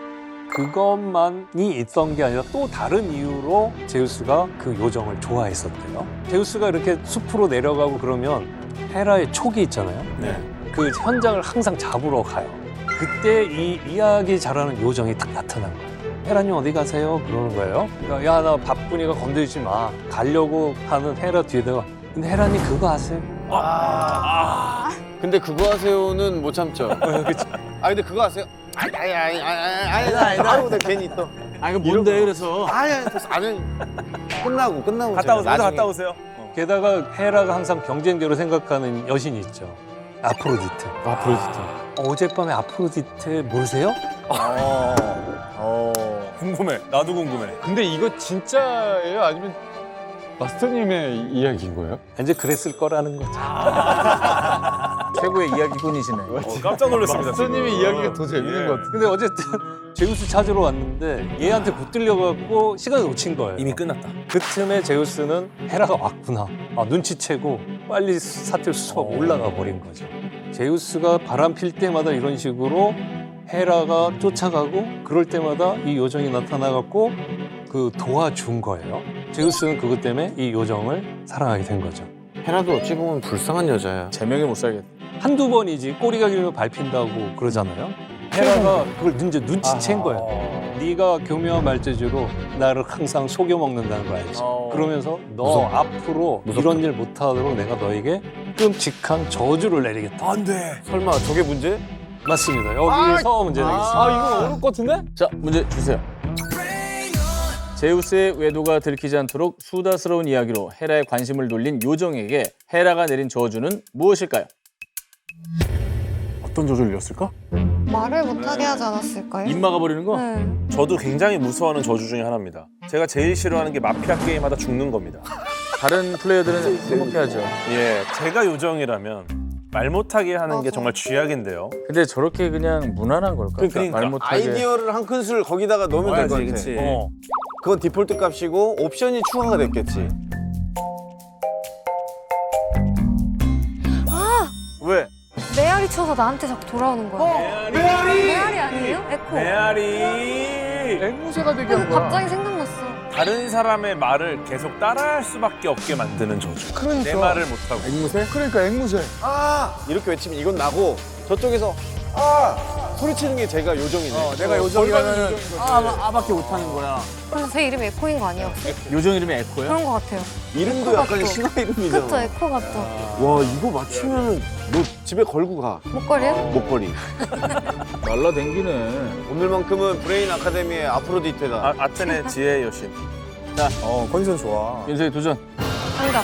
S1: 그것만이 있던 게 아니라 또 다른 이유로 제우스가 그 요정을 좋아했었대요. 제우스가 이렇게 숲으로 내려가고 그러면 헤라의 촉이 있잖아요.
S3: 네.
S1: 그 현장을 항상 잡으러 가요. 그때 이 이야기 잘하는 요정이 딱 나타난 거예요. 헤라님 어디 가세요? 그러는 거예요. 그러니까 야, 나 바쁘니까 건들지 마. 가려고 하는 헤라 뒤에다가 근데 헤라님 그거 아세요?
S3: 근데 그거 하세요는 못 참죠. 아 근데 그거 하세요? 아니다. 바로 내 괜히 또.
S4: 아 이거 뭔데 그래서?
S3: 아야, 아는 끝나고
S6: 갔다
S3: 제가
S6: 오세요.
S3: 나중에.
S6: 갔다 오세요.
S1: 게다가 헤라가 항상 경쟁자로 생각하는 여신이 있죠. 아프로디테.
S7: 아프로디테.
S1: 어젯밤에 아프로디테 모르세요?
S6: 궁금해. 나도 궁금해.
S5: 근데 이거 진짜예요? 아니면 마스터님의 이야기인 거예요?
S1: 이제 그랬을 거라는 거죠.
S4: 최고의 이야기꾼이시네.
S6: 깜짝 놀랐습니다.
S5: 마스터님의
S6: 지금.
S5: 이야기가 더 재밌는 것 같아요.
S1: 근데 어쨌든 제우스 찾으러 왔는데 얘한테 붙들려갖고 시간을 놓친 거예요.
S6: 이미 끝났다.
S1: 그 틈에 제우스는 헤라가 왔구나. 눈치채고 빨리 사틀 수소가 올라가 버린 거죠. 제우스가 바람 필 때마다 이런 식으로 헤라가 쫓아가고 그럴 때마다 이 요정이 나타나갖고 그 도와준 거예요. 제우스는 그것 때문에 이 요정을 사랑하게 된 거죠.
S3: 헤라도 어찌 보면 불쌍한 여자야.
S4: 제명에 못 살겠다.
S1: 한두 번이지 꼬리가 길면 밟힌다고 그러잖아요. 헤라가 그걸 이제 눈치챈 거예요. 네가 교묘한 말재주로 나를 항상 속여 먹는다는 거 알지? 그러면서 너 앞으로 이런 일 못하도록 내가 너에게 끔찍한 저주를 내리겠다.
S6: 안 돼.
S3: 설마 저게 문제?
S1: 맞습니다. 여기서 문제 되겠습니다.
S5: 이거 어려울 것 같은데?
S4: 자, 문제 주세요. 제우스의 외도가 들키지 않도록 수다스러운 이야기로 헤라의 관심을 돌린 요정에게 헤라가 내린 저주는 무엇일까요?
S7: 어떤 저주를 내렸을까?
S2: 말을 못하게 하지 않았을까요?
S4: 입 막아버리는 거?
S2: 네.
S6: 저도 굉장히 무서워하는 저주 중에 하나입니다. 제가 제일 싫어하는 게 마피아 게임하다 죽는 겁니다.
S4: 다른 플레이어들은 행복해하죠.
S6: 예, 제가 요정이라면 말 못하게 하는 게
S2: 맞아.
S6: 정말 쥐약인데요.
S4: 근데 저렇게 그냥 무난한 걸까?
S6: 그러니까.
S4: 말 못하게.
S3: 아이디어를 한 큰술 거기다가 넣으면 될 것 같아.
S4: 그치.
S3: 그건 디폴트 값이고 옵션이 추가가 됐겠지. 왜?
S2: 메아리 쳐서 나한테 자꾸 돌아오는 거야. 메아리 아니에요? 에코.
S6: 메아리!
S5: 앵무새가 되게 한 거야.
S2: 갑자기 생각났어.
S6: 다른 사람의 말을 계속 따라할 수밖에 없게 만드는 저주.
S5: 그러니까.
S6: 내 말을 못하고.
S7: 앵무새?
S5: 그러니까 앵무새.
S3: 이렇게 외치면 이건 나고 저쪽에서 소리치는 게 제가 요정이네.
S7: 내가 요정이라면 아밖에 못하는 거야.
S2: 그래서 제 이름이 에코인 거 아니었어요?
S4: 요정 이름이 에코야?
S2: 그런 거 같아요.
S3: 이름도
S2: 에코
S3: 약간
S2: 같고.
S3: 신화 이름이잖아.
S2: 그쵸, 에코 같죠.
S3: 와 이거 맞추면 너 집에 걸고 가.
S2: 목걸이요?
S3: 목걸이.
S4: 날라댕기네.
S3: 오늘만큼은 브레인 아카데미의 아프로디테다.
S6: 아테네 지혜의 여신.
S7: 컨디션 좋아.
S4: 윤석이 도전.
S2: 정답.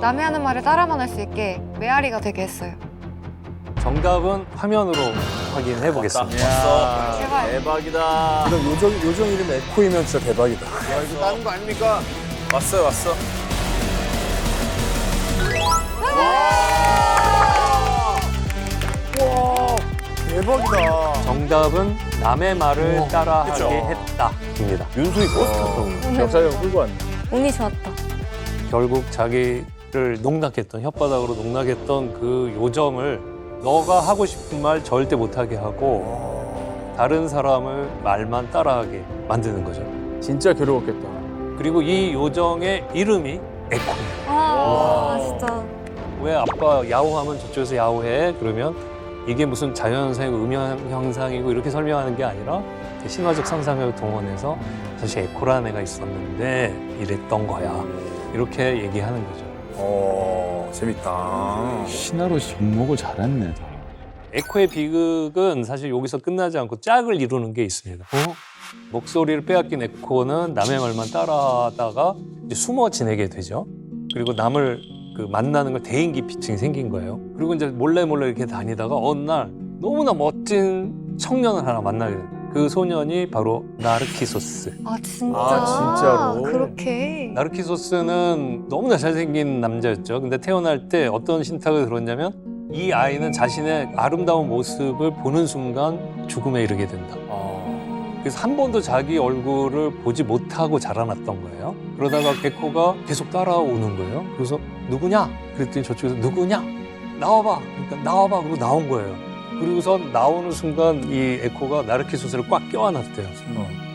S2: 남이 하는 말을 따라만 할 수 있게 메아리가 되게 했어요.
S1: 정답은 화면으로 확인해 보겠습니다.
S6: 왔어.
S2: 제발.
S4: 대박이다.
S7: 이런 요정 이름 에코이면 진짜 대박이다.
S3: 야 이거 다른 거 아닙니까?
S6: 왔어요, 왔어.
S7: 대박이다.
S1: 정답은 남의 말을 따라하게
S6: 그쵸.
S1: 했다입니다.
S3: 윤수이 버스 탔다고.
S4: 역사형 끌고 왔네.
S2: 운이 좋았다.
S1: 결국 자기를 농락했던 혓바닥으로 농락했던 그 요정을 너가 하고 싶은 말 절대 못하게 하고 다른 사람을 말만 따라하게 만드는 거죠.
S4: 진짜 괴로웠겠다.
S1: 그리고 이 요정의 이름이 에코예요.
S2: 아, 진짜.
S1: 왜 아빠 야호하면 저쪽에서 야호해? 그러면 이게 무슨 자연현상이고 음영 현상이고 이렇게 설명하는 게 아니라 신화적 상상력을 동원해서 사실 에코라는 애가 있었는데 이랬던 거야. 이렇게 얘기하는 거죠.
S7: 재밌다.
S5: 신화로 접목을 잘했네. 다.
S1: 에코의 비극은 사실 여기서 끝나지 않고 짝을 이루는 게 있습니다. 목소리를 빼앗긴 에코는 남의 말만 따라하다가 이제 숨어 지내게 되죠. 그리고 남을 만나는 걸 대인기피증이 생긴 거예요. 그리고 이제 몰래 이렇게 다니다가 어느 날 너무나 멋진 청년을 하나 만나게 돼요. 그 소년이 바로 나르키소스.
S2: 아, 진짜.
S4: 아, 진짜로?
S2: 그렇게.
S1: 나르키소스는 너무나 잘생긴 남자였죠. 근데 태어날 때 어떤 신탁을 들었냐면 이 아이는 자신의 아름다운 모습을 보는 순간 죽음에 이르게 된다. 그래서 한 번도 자기 얼굴을 보지 못하고 자라났던 거예요. 그러다가 에코가 계속 따라오는 거예요. 그래서 누구냐? 그랬더니 저쪽에서 누구냐? 나와봐. 그러니까 나와봐. 그러고 나온 거예요. 그리고서 나오는 순간 이 에코가 나르키소스를 꽉 껴안았대요.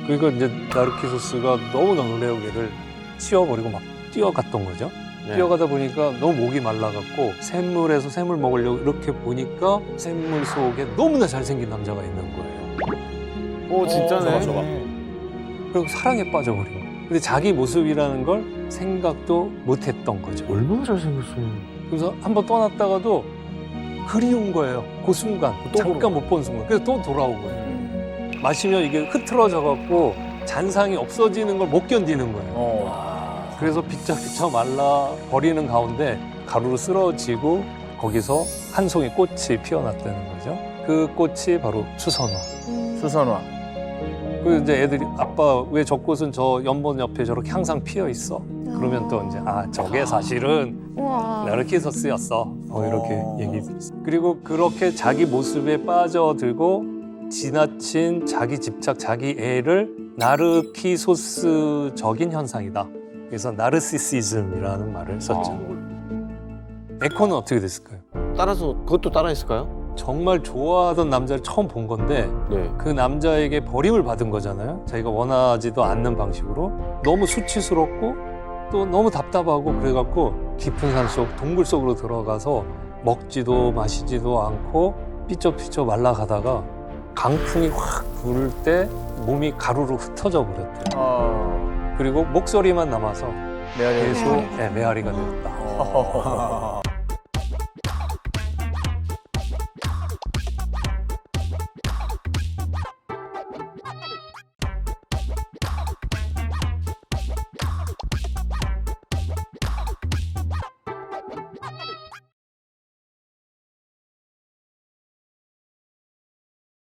S1: 그러니까 이제 나르키소스가 너무나 놀래고 얘를 치워버리고 막 뛰어갔던 거죠. 뛰어가다 보니까 너무 목이 말라갖고 샘물에서 샘을 먹으려고 이렇게 보니까 샘물 속에 너무나 잘생긴 남자가 있는 거예요.
S3: 오 진짜네.
S1: 그리고 사랑에 빠져버린 거예요. 근데 자기 모습이라는 걸 생각도 못했던 거죠.
S3: 얼마나 잘생겼어요.
S1: 그래서 한번 떠났다가도 그리운 거예요. 그 순간. 잠깐 못 본 순간. 그래서 또 돌아온 거예요. 마시면 이게 흐트러져갖고 잔상이 없어지는 걸 못 견디는 거예요. 그래서 비쩍비쩍 말라 버리는 가운데 가루로 쓰러지고 거기서 한 송이 꽃이 피어났다는 거죠. 그 꽃이 바로 수선화.
S4: 수선화.
S1: 그리고 이제 애들이 아빠 왜 저 꽃은 저 연못 옆에 저렇게 항상 피어 있어? 그러면 또 이제 저게 사실은
S2: 우와.
S1: 나르키소스였어. 이렇게 얘기했어. 그리고 그렇게 자기 모습에 빠져들고 지나친 자기 집착, 자기 애를 나르키소스적인 현상이다. 그래서 나르시시즘이라는 말을 썼죠. 에코는 어떻게 됐을까요?
S3: 따라서 그것도 따라했을까요?
S1: 정말 좋아하던 남자를 처음 본 건데
S3: 네.
S1: 그 남자에게 버림을 받은 거잖아요. 자기가 원하지도 않는 방식으로. 너무 수치스럽고 또 너무 답답하고 그래갖고 깊은 산속 동굴 속으로 들어가서 먹지도 마시지도 않고 삐쩍삐쩍 말라가다가 강풍이 확 불 때 몸이 가루로 흩어져 버렸대요. 그리고 목소리만 남아서
S4: 메아리.
S1: 계속 메아리가 되었다.